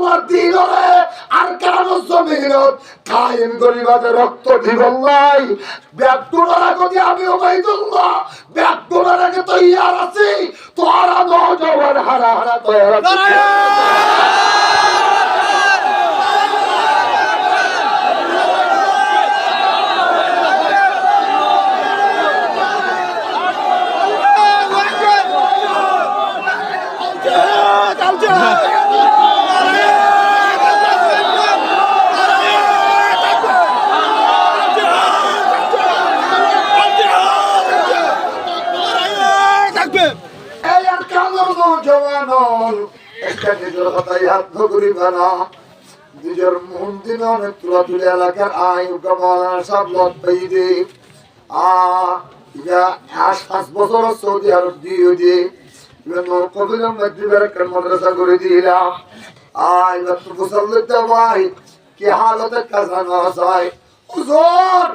আল্লাহর দ্বীন রে আর কেন জমিনত কায়েম করিবাতে রক্ত দিব নাই ব্যক্তরা যদি আমি ওবাইদুল্লাহ ব্যক্তরা কে তৈয়ার আছি তোরা নওজওয়ান হারা হারা তৈয়ার আছি নিজের মন্দির অনেক তুলা তুলে এলাকার আয় সব লত পেয়ে 5 বছর সৌদি আরব দিয়ে কবির একটা মাদ্রাসা করে দিলাম ভাই কি হালতে কাজা না যায় হুজুর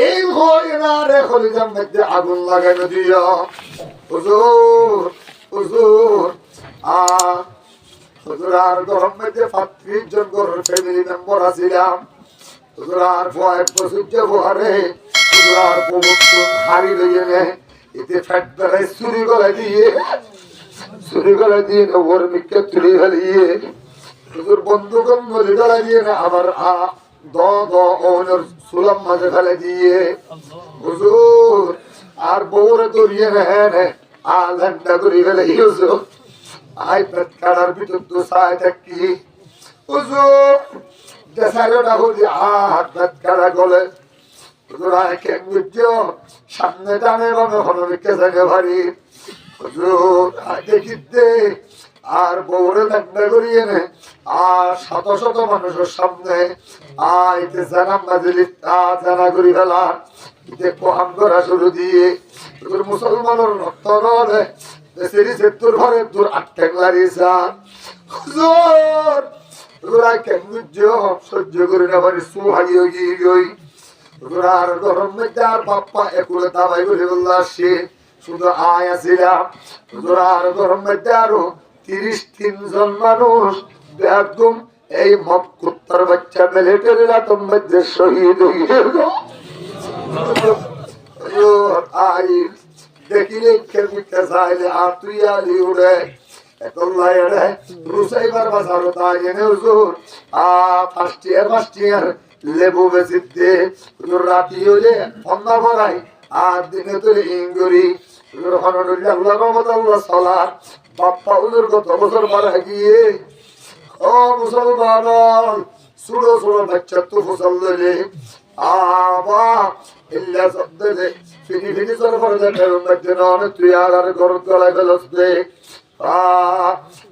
এই হয় না রে খলিজার মধ্যে আগুন লাগানো দিয়া হুজুর হুজুর হুজুর আর গরম মধ্যে 35 জন গরুর ফ্যামিলি মেম্বার আছিলাম হুজুর আর ভয় প্রসূর্য ভরে হুজুর আর প্রবর্তন হারি লইয়ে নে এতে ফ্যাট বেড়ায় চুরি গলা দিয়ে ওর মিকে তুলি ফেলিয়ে হুজুর বন্ধুগণ নদী গলা দিয়ে না আবার সুলাম মাঝে ফেলে দিয়ে হুজুর আর বউরে দরিয়ে নেন আধা করি ফেলে হুজুর আই পেট কাটার ভিতর তো সাই থাকি হুজুর দেশারটা হলি হাত পেট কাটা গলে হুজুর আই কেন বুঝছো সামনে টানে বামে হনমিকে জায়গা ভারী হুজুর দেখিতে আর বউরে ধান্দা করিয়ে নে আর শত শত মানুষের সামনে আইতে জানাম বাজিলি জানা করি ফেলা দেখো আমরা শুরু দিয়ে মুসলমানের রক্ত নয় সেরি সেতুর ঘরে দূর আটকে লারিসা হুজুর তোরা কেমন সহ্য করে না পারি সুহাইও গই তোরা আর গরম মধ্যে আর বাপ্পা একুলে দাবাই করে বললা সে শুধু আয় আসিলাম তোরা আর গরম মধ্যে আরো 33 জন মানুষ একদম এই মত কুত্তার বাচ্চা মিলিটারিরা তোর মধ্যে শহীদ হয়ে গেল আই দেখিলে খেলতে চাইলে আর তুই আলি উড়ে একল্লাই এড়ে রুসাইবার বাজারও তাই এনে হুজুর ফার্স্ট ইয়ার লেবু বেচিতে রাতি হইলে অন্না ভরাই আর দিনে তুলে ইঙ্গুরি আল্লাহ রহমত আল্লাহ সালাত বাপ্পা হুজুর কত বছর মারা গিয়ে ও মুসলমান ছোড়ো ছোড়ো বাচ্চা তো ফসল দিলে আবা ইল্লা সদ্দে ফিনি ফিনি সরফর দেখের মধ্যে নয় তুই আর গরম গলায় ফেলস দে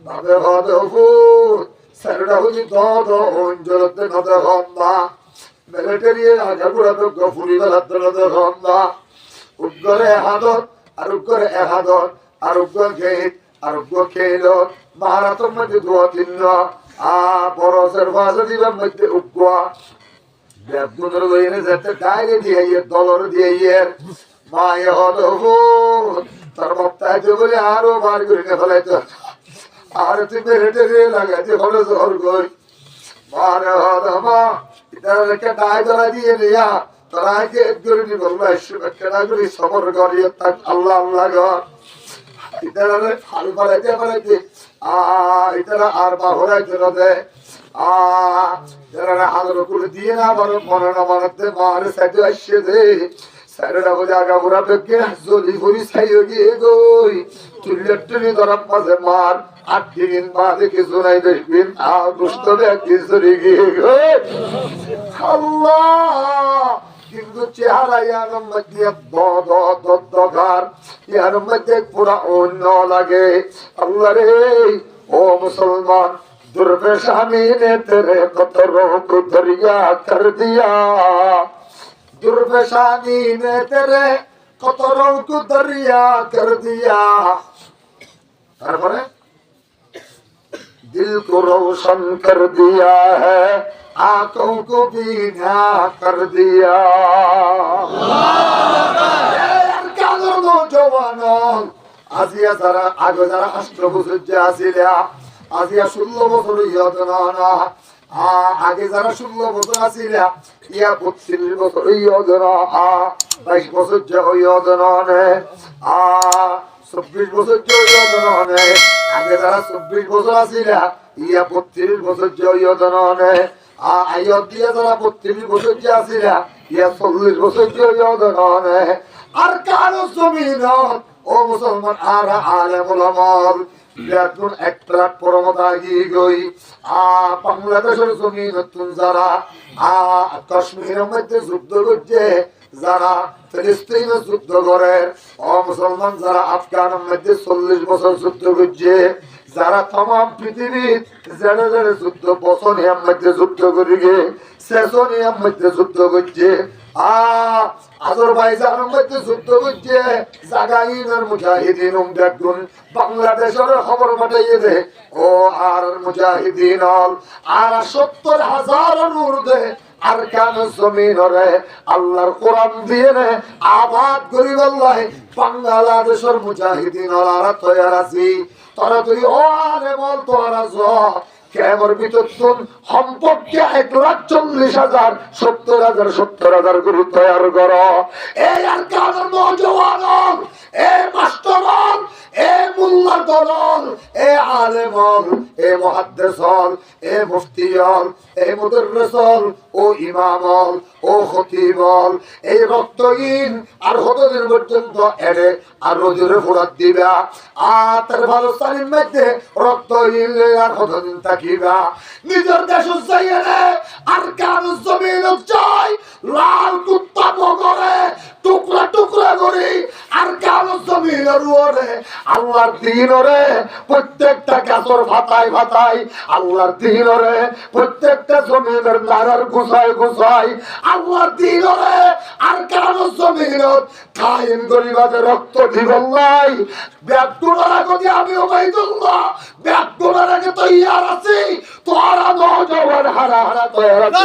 ভাবে হদ ফুট স্যারটা হলি দদ অঞ্জলতে নদ হন্দা মিলিটারি আগা বুড়া তো গফুরি বেলাতে নদ হন্দা উদ্গরে হাদত আর উদ্গরে এহাদত আর উদ্গর খেত আর উদ্গর খেলত মাহারাতর মধ্যে দোয়া তিন বরসের ভাষা দিবার মধ্যে উদ্গোয়া বেদগুনের লইনে যেতে ডাইরে দিয়ে দলর দিয়ে মায়ে হল তার বক্তায় বলে আরো বার করে নে ফেলাইতো আর তুই মেরেটে লাগাইতে হলো জোর গই মারে হল মা এটাকে ডাই ধরা দিয়ে নিয়া তোরা আগে করে নি বলবো কেনা করি সবর করি আল্লাহ আল্লাহ গর এটারা ফাল ফলাইতে এটারা আর বাহরাইতে রদে যারা হাজার করে দিয়ে না বরং মনে না মানাতে মারে সাইডে আসছে দে সাইডটা বলে আগা বুড়া বেগে জলি ভরি সাইও গিয়ে গই তুই লেট্টনি ধরা মাঝে মার 8 দিন বাদে কিছু নাই দেখবেন আর দুষ্ট ব্যক্তি চলে গিয়ে গই আল্লাহ কিন্তু চেহারা ইয়ার মধ্যে দগার ইয়ার মধ্যে পুরা অন্য লাগে আল্লাহ রে ও মুসলমান दुर्पेशानी ने तेरे कतरों को दरिया कर दिया दुर्पेशानी ने तेरे कतरों को दरिया कर दिया दिल को रोशन कर दिया है आंखों को बीना कर दिया नौजवानों আজিয়া যারা আগে যারা 8 বছর যে আসিলা আজিয়া 16 বছর ইয়দ না আগে যারা 16 বছর আছিল ইয়া 32 বছর ইয়দ না 22 বছর যে ইয়দ না 24 বছর যে ইয়দ না আগে যারা 24 বছর আছিল ইয়া 32 বছর যে ইয়দ না আয়ত দিয়া যারা 32 বছর যে আছিল ইয়া 40 বছর যে ইয়দ না আর কারো জমিন ও মুসলমান আর আলেমুল আমল এখন একটা পরমতা গই বাংলাদেশের জমিন নতুন যারা কাশ্মীরের মধ্যে যুদ্ধ করছে যারা ফিলিস্তিনে যুদ্ধ করে ও মুসলমান যারা আফগানের মধ্যে 40 বছর যুদ্ধ করছে যারা तमाम পৃথিবীর জেনে জেনে যুদ্ধ বসনিয়ার মধ্যে যুদ্ধ করিগে সেসনিয়ার মধ্যে যুদ্ধ করছে আজারবাইজানের মধ্যে যুদ্ধ করছে জাগাইনের মুজাহিদিন দেখুন বাংলাদেশের খবর পাঠাইয়ে দে ও আর মুজাহিদিন আর 70,000 নূর দে আর কেন জমিন রে আল্লাহর কোরআন দিয়ে নে আবাদ করিব আল্লাহ বাংলাদেশের মুজাহিদিন ওরা তৈরি আছি তোরা তুই ও আরে বল তোরা জ কেমন বিতর্কন সম্পর্কে 1,40,000 70,000 গরু তৈরি কর এই আর কেন নজওয়ান এ মাস্টার এ মুল্লা দলন এ আলেম এ মুহাদ্দিস এ মুফতি এ মুদাররিস ও ইমাম ও খতিব এই রক্তহীন আর হতদিন পর্যন্ত এড়ে আর রোজের ফুরাত দিবা আর তার ভালো সালিম মধ্যে রক্তহীন আর হতদিন থাকিবা নিজের দেশ চাইয়ে আর কার জমিন চাই লাল কুত্তা বগরে টুকরা টুকরা করি আর কার জমিন রুয়ারে আল্লাহর দিন রে প্রত্যেকটা গাছর ভাতায় ভাতায় আল্লাহর দিন রে প্রত্যেকটা জমিনের নারার গুছায় গুছায় আল্লাহর দিন রে আর কার জমিন কায়েম করিবাদের রক্ত দিবেন নাই ব্যাপটুরার আগে আমি ওবাইদুল্লাহ ব্যাপটুরার আগে তৈয়ার আছি তোরা নওজওয়ান হারা হারা তৈয়ার আছি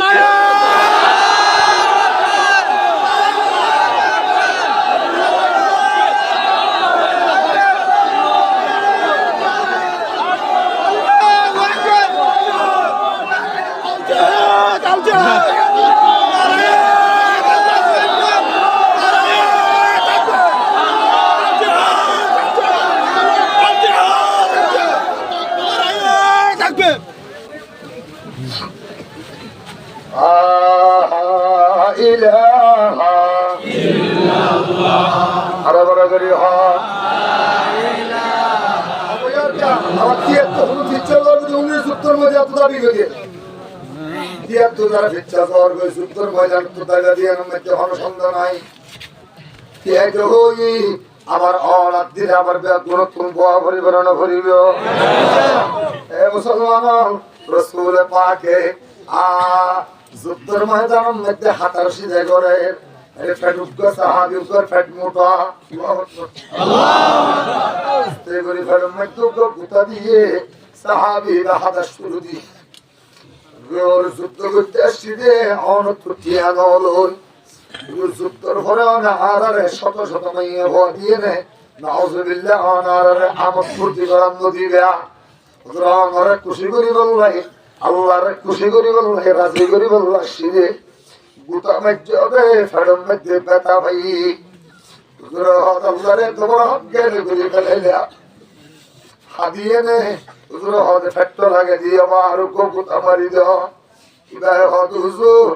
আবার অনাথ দিলে আবার নতুন বোয়া পরিবরণ করিব মুসলমান রসুল পাকে যুদ্ধের ময়দানের মধ্যে হাঁটার সিধে করে ফ্যাট মোটা দিয়ে সাহাবিরা হাঁটা শুরু দিয়ে যুদ্ধ করতে আসছি রে অনথিয়া নলন যুদ্ধর ঘরে আনারে শত শত মাইয়া ভয় দিয়ে নে নাউজুবিল্লাহ আনারে আমদ ফুর্তি করার নদী দেয়া ঘরে খুশি করি বললাই আল্লাহর খুশি করি বললাই রাজি করি বললা সিরে গুতা মধ্যে হবে ফেরম মধ্যে ব্যথা ভাই আল্লাহরে তোমার হকের করি ফেলে হাদিয়ে নে হদ ফেট্টো লাগে দিয়ে আমার গুতা মারি দাও কিবা হদ হুজুর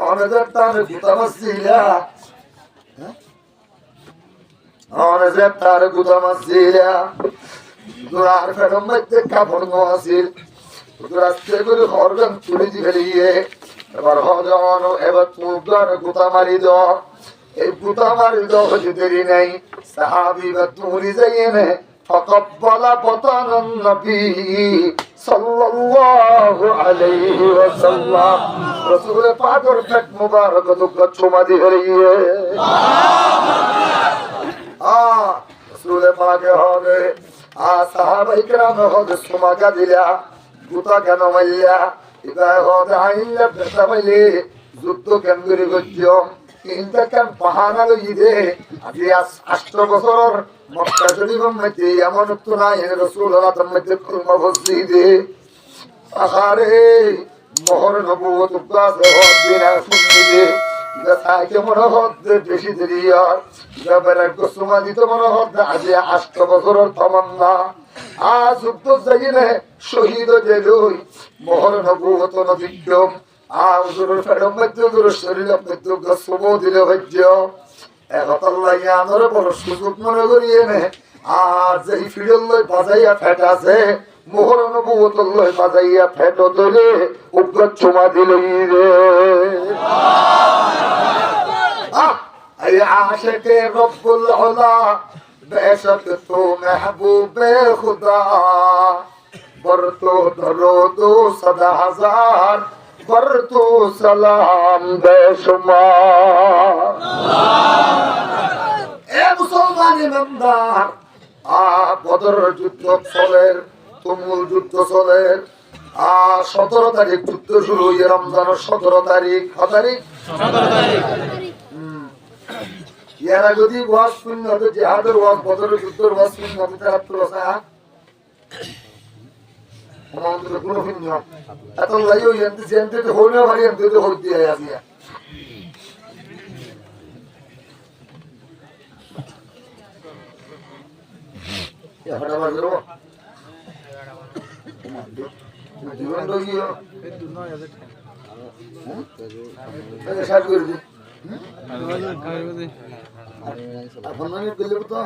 অনেক তার গুতা মাসিলা অনেক তার গুতা মাসিলা দুরার ফেরম মধ্যে কাপড় নোয়াছিল রাস্তে করে হরগান তুলে দিয়ে এবার হজন এবার তুমগান গুতা মারি দাও এই গুতা মারি দাও হতে দেরি নাই সাহাবি বা তুমরি যাইয়ে নে فقبل بطن النبي صلى الله عليه وسلم رسول پاک اور پاک مبارک تو چوما دی رہی ہے رسول پاک ہو گئے صحابہ کرام ہو گئے چوما کا دیا গুতা কেন মাইয়া এটা হতে আইলে বেটা মাইলে যুদ্ধ কেন করে গজ্য কিন্তু কেন বাহানা লইয়ে আজি 8 বছর মক্কা শরীফের মধ্যে এমন তো নাই রাসূলুল্লাহ মধ্যে কলমা বসি দে আহারে মোহর নবুয়ত উদ্দাস দিনা শুনি দে তাকে মনে হচ্ছে বেশি দেরি আর যাবার গোসমা দিতে মনে হচ্ছে আজি 8 বছরের তমন্না আজ যুদ্ধ জাগিনে শহীদ জেলুই মোহর নবুয়ত নবিক্রম আউজুরুল ফেরম মধ্যে শরীর মধ্যে গোসমো দিলে হজ্জ একতাল্লাহ আমার বড় সুযোগ মনে করিয়ে নে আর যে ফিডল লই বাজাইয়া ফেট আছে মোহর নবুয়ত লই বাজাইয়া ফেট ধরে উগ্র চুমা দিলই রে اے عاشق رب العلا بے شک تو محبوب خدا بر تو درود و صدا ہزار بر تو سلام بے شمار اے মুসলমান ইমানদার বদর যুদ্ধ চলের তুমুল যুদ্ধ চলের 17 তারিখ যুদ্ধ শুরু হয়ে রমজানের 17 তারিখ 17 তারিখ ইয়ারা যদি ওয়াজ শুনতে হতো জিহাদের ওয়াজ বদরের যুদ্ধের ওয়াজ শুনতে হতো তারা তো রসা আমাদের কোনো ভিন্ন এত লাইও এন্তে জেন্তে তো হইনা ভারি এন্তে তো হই দিয়ে আসিয়া ইয়া হড়া বাজলো জীবন রইও এই সাজ করে দি এখন আমি বলবো তো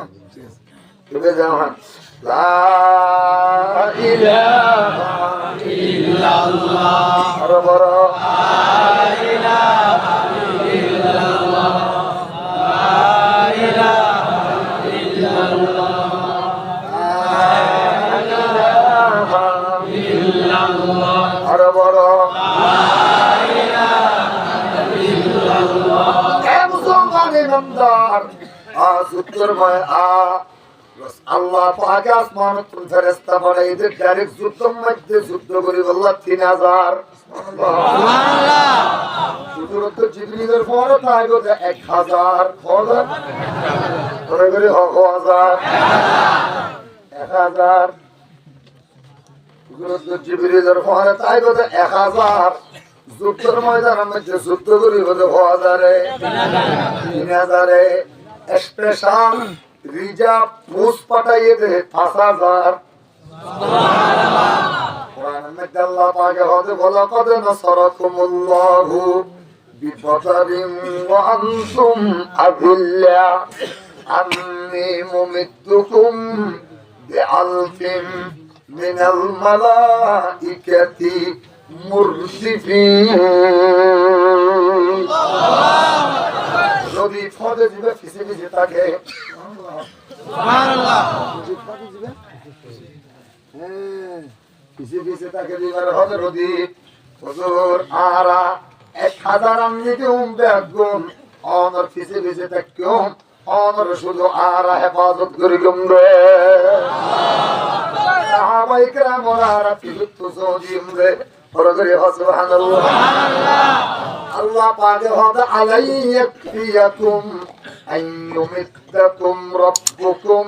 তবে যাও লা ইলাহা ইল্লাল্লাহ আরে বড় লা ইলাহা ইল্লাল্লাহ লা ইলাহা ইল্লাল্লাহ লা ইলাহা ইল্লাল্লাহ আরে বড় আল্লাহ পাক আসমান কোন ফেরেশতা বানাইতে ডাইরেক্ট যুদ্ধের মধ্যে যুদ্ধ করে আল্লাহ 3000 সুবহানাল্লাহ যুদ্ধ জিবরিলের পরে তাই গো 1000 ফরজ করে করে 1000 যুদ্ধ জিবরিলের পরে তাই গো 1000 যুদ্ধের ময়দানের মধ্যে যুদ্ধ করি বলে 3000 স্পেশাল রিজার্ভ ফোর্স পাঠাইয়ে দে 5000 সুবহানাল্লাহ কোরআনের মধ্যে আল্লাহ পাকে হতে বলা কদ নাসারাকুমুল্লাহু বিফাতারিন ওয়া আনতুম আযিল্লা আন্নী মুমিদ্দুকুম বিআলফিন মিনাল মালাইকাতি মুরসিফিন যদি ফদে দিবে ফিসে ফিসে থাকে সুবহানাল্লাহ ফদে দিবে ফিসে ফিসে থাকে দিবার হবে যদি হুজুর আরা 1000 আমনিকে বেগুন অনর ফিসে ফিসে থাকো অনর শুধু আরা হেফাজত করি গমবে সাহাবায়ে কেরাম ওরা ফিসুত সুদিমরে পরগরে সুবহানাল্লাহ আল্লাহ পাকে হদা আলাইয়াকুম আইয়ুমিদ্দাকুম রাব্বুকুম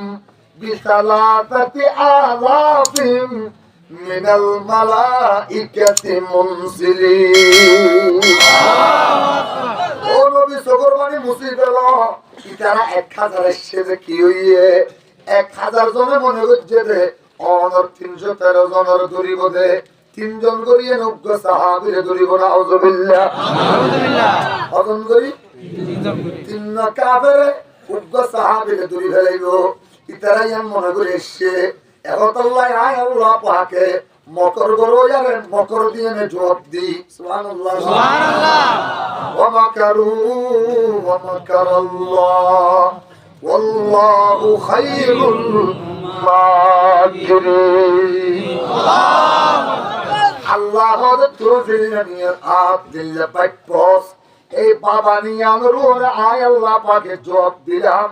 বিসালাতাতি আলাফিন মিনাল মালাইকাতি মুনজিলিন ও নবী সগরবানি মুসিবত ইতারা 1000 এসে কি হইয়ে 1000 জনে মনে হচ্ছে যে অনর 313 জনের দরিব দে 3 জন করিয়ে 90 সাহাবীর দরিব না আউযুবিল্লাহ অজন করি 3 কাফের 90 সাহাবীর দরিব ফেলাইবো ইতারা ইয়ান মনে করে এসে একতাল্লাহ আয় আল্লাহ পাকে মকর গরো ইয়ারে মকর দিয়ে নে জবাব দি সুবহানাল্লাহ ওয়া মাকারু ওয়া মাকারাল্লাহ ওয়াল্লাহু খায়রুল মাকিরিন আল্লাহর তৌফিক নিয়ে আব্দুল পাকপস এই বাবা নিয়ে আমরা আয় আল্লাহ পাকে জবাব দিলাম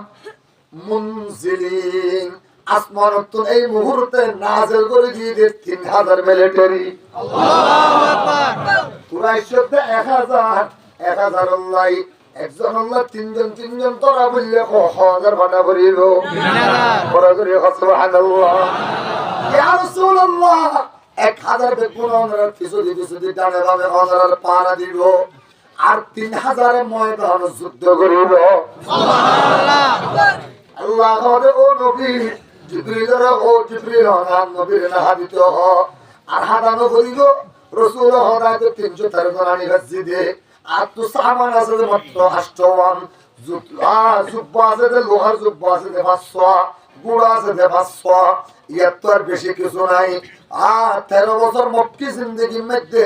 মুনজিলিন আসমান তো এই মুহূর্তে নাযিল করে দিয়ে 3000 মিলিটারি আল্লাহু আকবার কুরাইশ 1000 আল্লাহ একজন আল্লাহ তিনজন তোরা বললে হাজার ভাটা করিল বড় করে সুবহানাল্লাহ ইয়া রাসূলুল্লাহ 1000 বেগুন ওনার পিছুদি ডানে বামে ওনার পাড়া দিব আর 3000 ময়দান যুদ্ধ করিল সুবহানাল্লাহ আল্লাহ ও নবী জিবরিলের ও জিবরিল নাম নবীর না হাদিত আর হাদানো করিল রাসূল হদায়ত 313 জনানি মসজিদে আর তো সামান আছে মাত্র 8 জুব্বা আছে লোহার জুব্বা আছে 500 গুড়া আছে 500 এত আর বেশি কিছু নাই আর 13 বছর মক্কি জিন্দেগির মধ্যে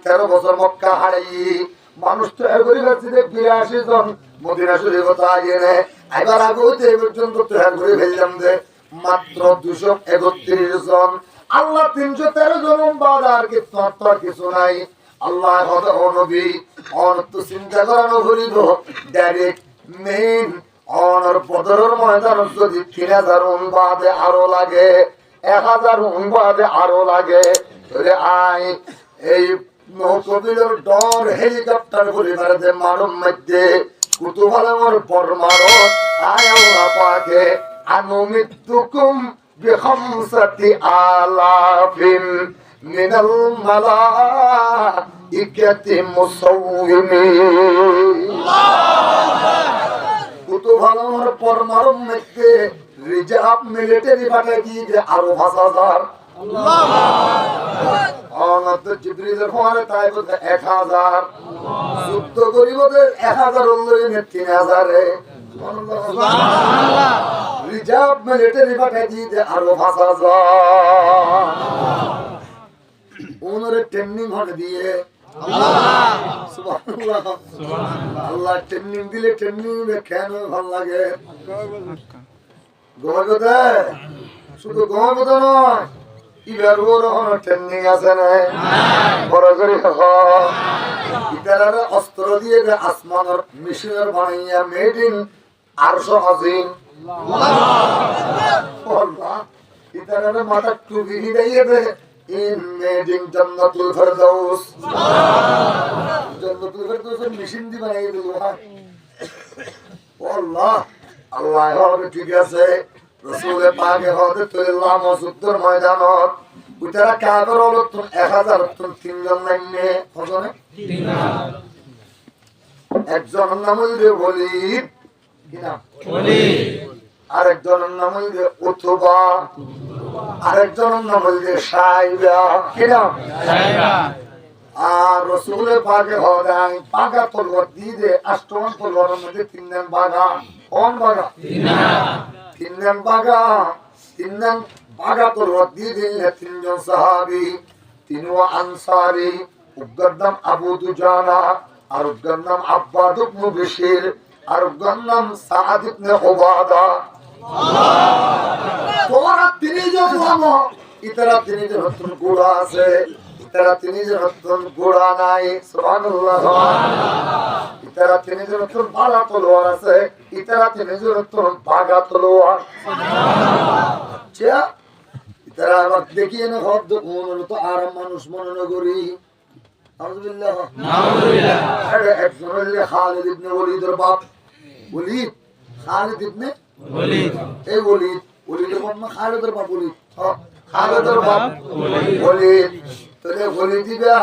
13 বছর মক্কা হারাই মানুষ তো এগরি মসজিদে 82 জন মদিনা শরীফ আগে নে এবার আগে হইতে পর্যন্ত তো এগরি ফেললাম যে মাত্র 231 জন আল্লাহ 313 জন বাজার কিছু নাই আল্লাহ নবী অনত চিন্তা করানো করিল ডাইরেক্ট মেইন অনর বদরের ময়দান যদি 3000 বাদে আরো লাগে 1000 বাদে আরো লাগে তাহলে আয় এই নৌকবিলের ডর হেলিকপ্টার পরিবারে যে মানব মধ্যে কুতুবালামর পরমারো আয় আল্লাহ পাকে আনুমিতুকুম বিখামসাতি আলাফিন মিনাল মালাইকাতি মুসাউমিন কুতুবালামর পরমারো মধ্যে রিজার্ভ মিলিটারি পাঠাই দিয়ে আরো 5000 অনত জিবরিলের ফোনে তাই বলতে 1000 যুদ্ধ করিব 1000 লইনে 3000 সুবহানাল্লাহ রিজার্ভ মিলিটারি পাঠাই দিয়ে আরো 5000 ওনরে ট্রেনিং হতে দিয়ে সুবহানাল্লাহ আল্লাহ ট্রেনিং দিলে ট্রেনিং কেন ভালো লাগে গোমগদা শুধু গোমগদা নয় ইবার বড় ট্রেনিং আছে না বড় করে ইতারার অস্ত্র দিয়ে আসমানের মিশনের বানাইয়া মেড ইন আরশ আজিম আল্লাহ ইতারার মাথা টুপি দিয়ে দে ইন মেড ইন জান্নাতুল ফেরদাউস জান্নাতুল ফেরদাউসের মেশিন দিয়ে বানাইয়া দিল আল্লাহ আল্লাহ হবে ঠিক আছে রাসূলের পাকে হতে তুল্লাহ মসজিদের ময়দানত উতারা কাবর হলো 1000 তিনজন লাইনে কতনে 3 একজনের নাম হইল ওলীদ কি নাম ওলীদ আরেকজনের নাম হইল উতবা আরেকজনের নাম হইল সাইবা কি নাম সাইবা আর রাসূলের পাকে হদাই পাগা তলোয়ার দিয়ে আষ্টমান তলোয়ারের মধ্যে 3 জন বাগা কোন বাগা 3 জন বাগা 3 জন বাগা তলোয়ার দিয়ে দিলেন 3 জন সাহাবী 3 আনসারী উগ্র নাম আবু দুজানা আর উগ্র নাম আব্বাদ ইবনে বিশির আর উগ্র নাম সাআদ ইবনে উবাদা তোরা 3 জন নামো ইতারা 3 জন নতুন গোড়া আছে ইতারা 3 জন নতুন গোড়া নাই সুবহানাল্লাহ ইতারা 3 জন নতুন বালা তলোয়ার আছে ইতারা 3 জন নতুন বাগা তলোয়ার আচ্ছা ইতারা আবার দেখিয়ে না হদ মনে তো আরাম মানুষ মনে না করি আলহামদুলিল্লাহ নাউজুবিল্লাহ আরে একজন হইলে খালিদ ইবনে ওলীদের বাপ ওলীদ খালিদ ইবনে ওলীদ এই ওলীদের বাপ না খালিদের বাপ ওলীদ খালিদের বাপ ওলীদ তাহলে ওলীদ দিবা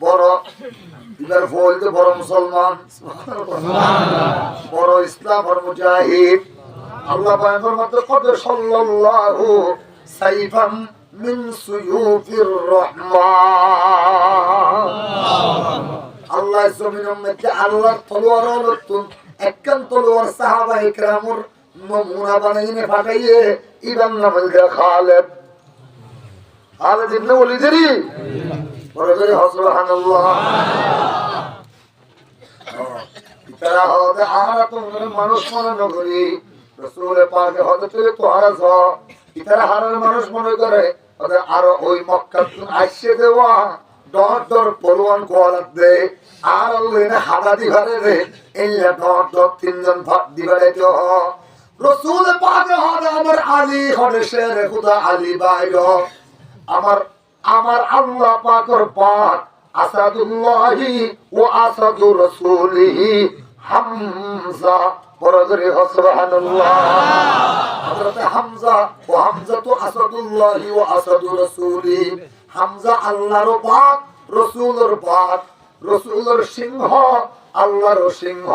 বড় এবার বলতে বড় মুসলমান সুবহানাল্লাহ বড় ইসলাম আর মুজাহিদ আল্লাহ পাকের মাত্র কত সাল্লাল্লাহু সাইফাম মিন সুয়ুফির রহমান আল্লাহ জমিনের মধ্যে আল্লাহর তলোয়ার লতুন একখান তলোয়ার সাহাবায়ে কেরামের নমুনা বানাইনে পাঠাইয়ে ইবান নামে খালিদ ইবনে ওলীদেরই বড় করে সুবহানাল্লাহ ইতারা হতে আমরা তোমার মানুষ মনে করি রাসূলের পাকে হতে তুলে তো আরাজ ইতারা হারার মানুষ মনে করে ওদের আরো ওই মক্কা আইসে দেওয়া ডর পরওয়ান কোয়ালাত দে আর আল্লাহ হাদা দিবারে রে এল্লা ডর 3 জন দিবারে তো রাসূলের পাকে হতে আমার আলী হতে শের খুদা আলী বাইর আমার আল্লাহ পাকের পাক আসাদুল্লাহি ওয়া আসাদু রাসূলিহি হামজা বড় করে সুবহানাল্লাহ। হযরত হামজা ও হামজা তো আসাদুল্লাহ ওয়া আসাদুর রাসূলি। হামজা আল্লাহর পাক, রাসূলের পাক, রাসূলের সিংহ, আল্লাহর সিংহ।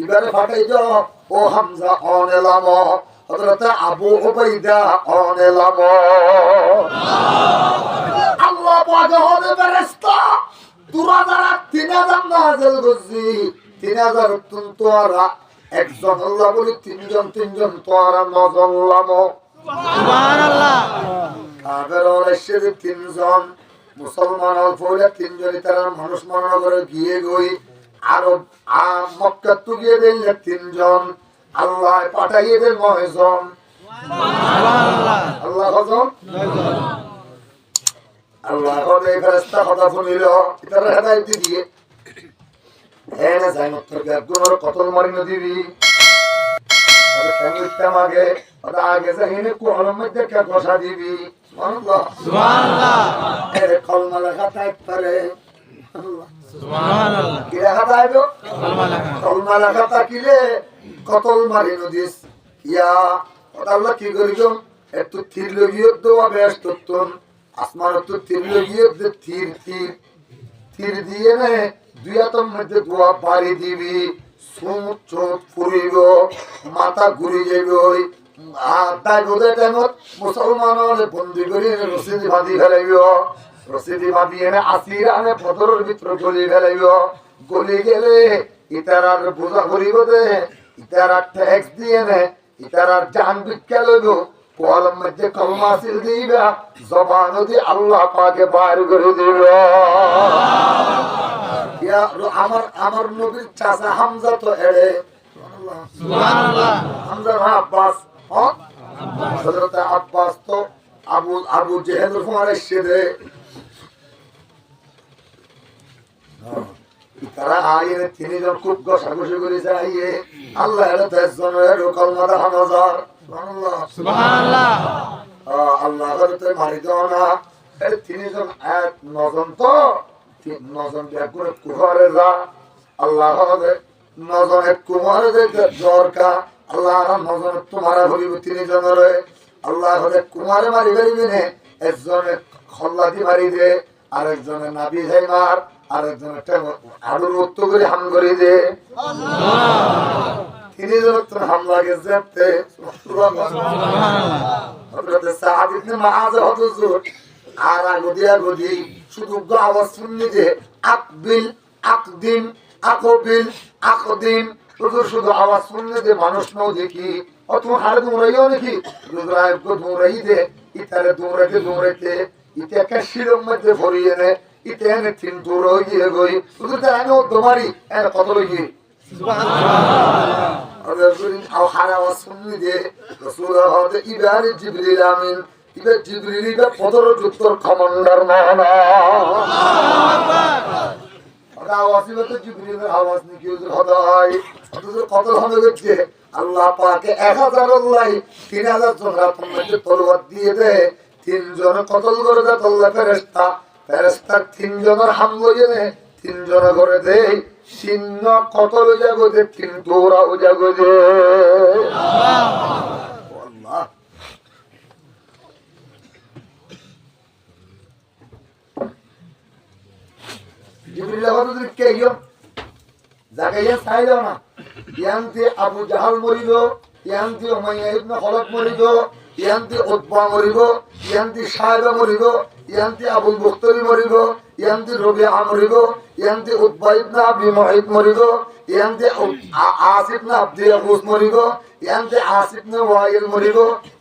এবারে ফাটাই দাও ও হামজা অনেলাম। হযরত আবু উবাইদা অনেলাম। আল্লাহ পাক হবে ফেরেশতা তোরা যারা 3000 নাযিল করছি, 3000 তোরা একজন আল্লাহ বলি তিনজন তোরা নজল্লাম। সুবহানাল্লাহ। কাফের এসে তিনজন, মুসলমান পড়ে তিনজনই তারা মানুষ মনে করে গিয়ে গই আরব মক্কা তু গিয়ে দিলে তিনজন, আল্লাহ পাঠাইয়ে দেন 9 জন। সুবহানাল্লাহ। আল্লাহ কজন? 9 জন। আল্লাহ হবে ফেরেশতা কথা শুনিল এটার হেদায়েত দিয়ে এনে যাই মত্তর গুণর কতল মারিনো দিবি আরে কেমন আগে ওটা আগে যাইনে কোহলের মধ্যে কে বসা দিবি। সুবহানাল্লাহ সুবহানাল্লাহ। এরে কলমা লেখা তাইপারে আল্লাহ সুবহানাল্লাহ। কি লেখা তাইবো? কলমা লেখা তাকিলে কতল মারিনো দিস ইয়া ওটা আল্লাহ কি করিল একটু থির লগিয়ে দেওয়া বেশ তত্তন আসমান তো থির লগিয়ে থির থির থির দিয়ে নে দুই হাতের মধ্যে দোয়া বাড়ি দিবি, সুট চোট ফুরিব, মাথা ঘুরি যাবে। মুসলমান বন্দি করি রসিদি বাঁধি ফেলাইব, রসিদি বাঁধি এনে আসির আনে পথরের ভিতরে গলি ফেলাইব। গলি গেলে ইতার আর বোঝা করিব দে, ইতার আর ট্যাক্স দিয়ে নে, ইতার আর জান ভিক্ষা লইব। কোয়ালের মধ্যে কলমা সিল দিবা, জবান দিয়ে আল্লাহ পাকে বাইর করে দিব। আমার নবীর চাচা হামজা তো এড়ে সুবহানাল্লাহ। হামজা আব্বাস হযরত আব্বাস তো আবু জেহেল কুমারের ছেলে। তারা আইনে তিনজন খুব ঘষাঘষি করে যাইয়ে আল্লাহ এর 10 জনের কলমাটা হামজার সুবহানাল্লাহ সুবহানাল্লাহ। আল্লাহ হযরত মারি দাও না এই তিনজন এক নজন তো নজন করে কুমারে যা আল্লাহ হবে নজনে কুমারে দরকা আল্লাহ নজনে তোমার হরিব 3 জনের আল্লাহ হবে কুমারে মারি ফেলিবি নে। একজনে খল্লাদি মারি দে, আরেকজনে নাবি যাই মার, আরেকজনে আলুর উত্ত করে হাম করি দে। আল্লাহ 3 জনের তো হামলা গেছে সুবহানাল্লাহ। সাদ ইবনে মুআয হুজুর আর আগদিয়া গদি শুধু আওয়াজ শুনলি যে আকবিল আকদিন আকবিল আকদিন শুধু আওয়াজ শুনলে যে মানুষ নাও দেখি অত হারে দৌড়াইও নাকি দৌড়াই দে ইতারে দৌড়াইতে ইতে একটা শিরোর মধ্যে ভরিয়ে নে ইতে এনে 3 দৌড় গিয়ে গই শুধু তো আমি তোমারই এর কত লইয়ে সুবহানাল্লাহ। হারা আওয়াজ শুনলি যে রাসূল হতে ইবারে জিবরিল আমিন ইবে জিবরিল ইবে পদর যুক্তর কমান্ডার মানা ওটা আওয়াজ ইবে জিবরিলের আওয়াজ নাকি হুজুর হদাই হুজুর কত হবে গেছে আল্লাহ পাকে 1000 আল্লাহ 3000 জন রাতের মধ্যে তলোয়ার দিয়ে দে 3 জন কতল করে দে আল্লাহ ফেরেশতা 3 জনের হামলা দিয়ে 3 জন করে দে সিন্ন কতল জাগো দে 3 দৌড়া ও জাগো দে আল্লাহ। জিবরিল হযরত কে ইয়ো জাগাইয়া চাইলো না ইয়ান্তি আবু জাহাল মরিব, ইয়ান্তি উমাইয়া ইবনে খলক মরিব, ইয়ান্তি উতবা মরিব, ইয়ান্তি সাহেবা মরিব, ইয়ান্তি আবুল বুখতারি মরিব, ইয়ান্তি রবিআ মরিব, ইয়ান্তি উতবা ইবনে আবি মুঈত মরিব, ইয়ান্তি আসিফ ইবনে আব্দি ইয়াকুস মরিব, ইয়ান্তি আসিফ ইবনে ওয়াইল মরিব,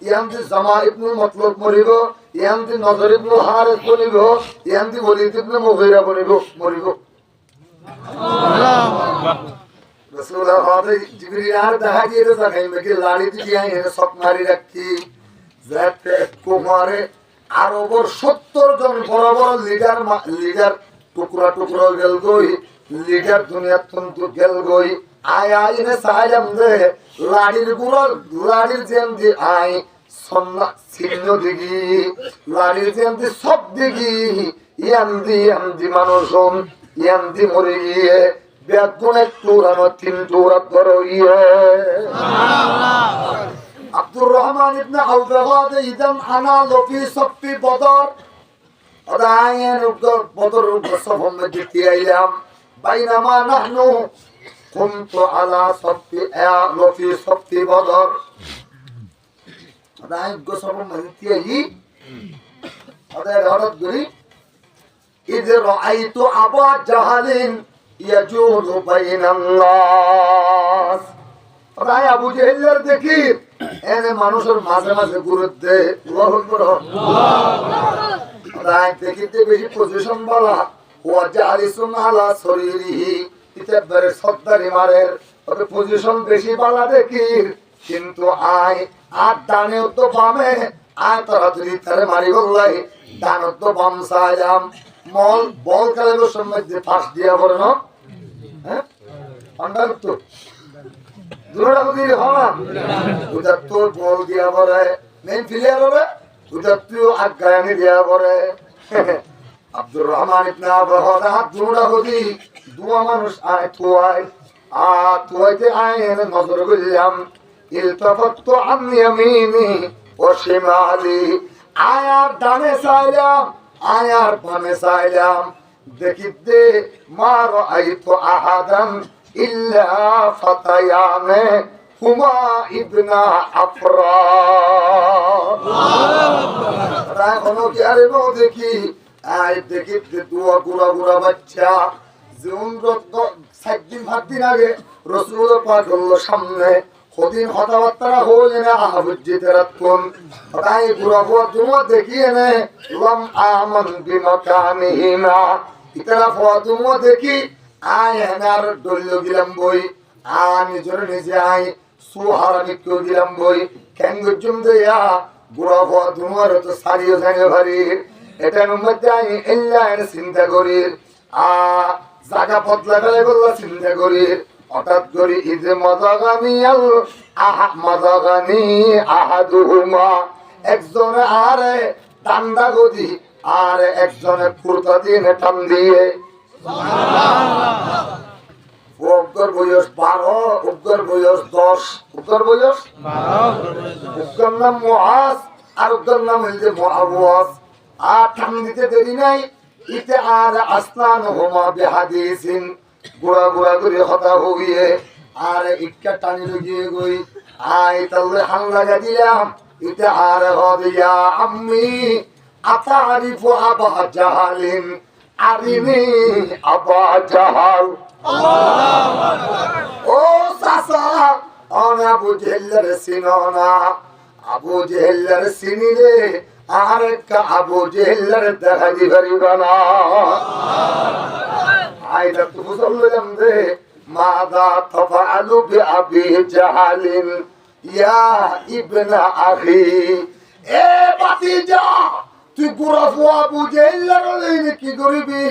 ইয়ান্তি জামা ইবনে মতলব মরিব, ইয়ান্তি নজর ইবনে হারিস মরিব, ইয়ান্তি ওলীদ ইবনে মুগীরা মরিব। আল্লাহু আকবার। রাসূল হযরত জিবরিল আর দেখা দিয়ে তো দেখাই মেকে লাড়ি দিয়ে এনে সব মারি রাখি যাতে কুমারে আরো 70 জন বড় বড় লিডার টুকরা টুকরা গেল গই লিডার দুনিয়া তন্তু গেল গই আয় এনে সাইলাম দে লাড়ির গুড় লাড়ির যেন দি আই সন্না চিহ্ন দিগি লাড়ির যেন দি সব দিগি ইয়ান্দি মানুষজন ইয়ান্দি মরে গিয়ে বেগুনে তুরানো 3 তুরাত করো আব্দুর রহমান ইবনে আউফ বলে ইদাম আনা লফি সফি বদর আদায়েন বদর সফম দিতে আইলাম বাইনামা নাহনু কুনতু আলা সফি লফি সফি বদর আদায়েন সফম দিতে আই আদায় হরত গরি إذ رأيت أبا جهل يجول بين الناس রায় আবু জেহেলের দেখি এনে মানুষের মাঝে মাঝে ঘুরতে রায় দেখিতে বেশি পজিশন বলা ওয়াজা আলিসুন আলা শরীরিহি ইতাবারে সদ্দারি মারের তবে পজিশন বেশি বলা দেখি কিন্তু আয় আর ডানেও তো বামে আয় তাড়াতাড়ি তারে মারি বললাই ডানও তো বাম সাইলাম মল বল খেলানোর সময় যে ফাঁস দিয়া পড়ে না হ্যাঁ আন্ডার তো দুটা বুঝি হনা ওটা তো বল দিয়া পড়ে মেন প্লেয়ার হবে ওটা তুই আগায়ানি দিয়া পড়ে আব্দুর রহমান ইবনে আবু হদা দুটা বুঝি দুয়া মানুষ আয় তুয়াই তুয়াইতে আয় এনে নজর করলাম ইলতাফাতু আন ইয়ামিনি ওয়া শিমালি আয়ার ডানে চাইলাম আয়ার বামে চাইলাম দেখিতে মা রাআইতু আহাদান ইল্লা ফাতায়ানে হুমা ইবনা আফরা রায় কোনো কি আরে নো দেখি আয় দেখিতে দুয়া গুড়া গুড়া বাচ্চা যেমন 7 দিন 7 দিন আগে রাসূল পাক হলো সামনে কদিন কথাবার্তা হয়ে না আহবজিতেরাত কোন রায় গুড়া গুড়া দুয়া দেখিয়ে নে লম আমন বিমাকানিহিনা ইতরা ফওয়া দুয়া দেখি আয় হেনার দল্য গিলাম বই নিজের নিজে আয় সুহারানি কেউ গিলাম বই কেন গজুম দেয়া গুড়া ফওয়া দুয়ার তো সারিও জানে ভারি এটার মধ্যে আমি এল্লা চিন্তা করি জায়গা বদলা গেলে বললা চিন্তা করি হঠাৎ করি ঈদ মাদাগানিয়াল মাদাগানি আহাদুহুমা একজনে আরে টান্ডা গদি আর একজনে কুর্তা দিয়ে টান দিয়ে উগ্র বয়স 12 উগ্র বয়স 10 উগ্র বয়স 12 উগ্র নাম মুআজ আর উগ্র নাম হইছে মুআওয়াজ আর টান দিতে দেরি নাই ইতে আর আসনান হুমা বিহাদিসিন গুড়া গুড়া করে হতা হইয়ে আর ইটকা টানি লগিয়ে গই আই তালে হান লাগা দিলাম ইতে আর হদিয়া আম্মি আতারিফু আবা জাহালিন আরিনি আবা জাহাল ও সাসা অনা আবু জেহেলের সিননা আবু জেহেলের সিনিলে আর কা আবু জেহেলের দেখা দিবারিবা না আইদা তো বুঝলাম যে মাদা তাফআলু বিআবি জাহালিন ইয়া ইবনা আখি এ ভাতিজা তুই গুরাফু আবু জেহেলের লইনে কি করিবি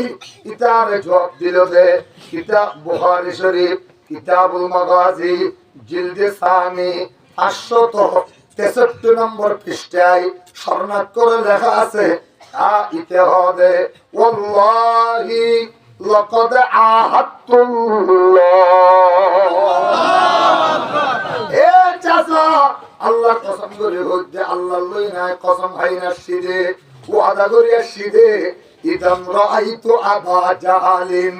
ইতার জবাব দিল দে কিতাব বুখারী শরীফ কিতাবুল মাগাজি জিলদে সানি 563 নম্বর পৃষ্ঠায় স্বর্ণাক্ষরে লেখা আছে ইতে হবে ওয়াল্লাহি লাকাদ আহাদতুল্লাহ এ চাচা আল্লাহ কসম করে হইতে আল্লাহ লই না কসম খাই না সিদে ওয়াদা করিয়া সিদে ইদাম রাআইতু আবা জাহালিন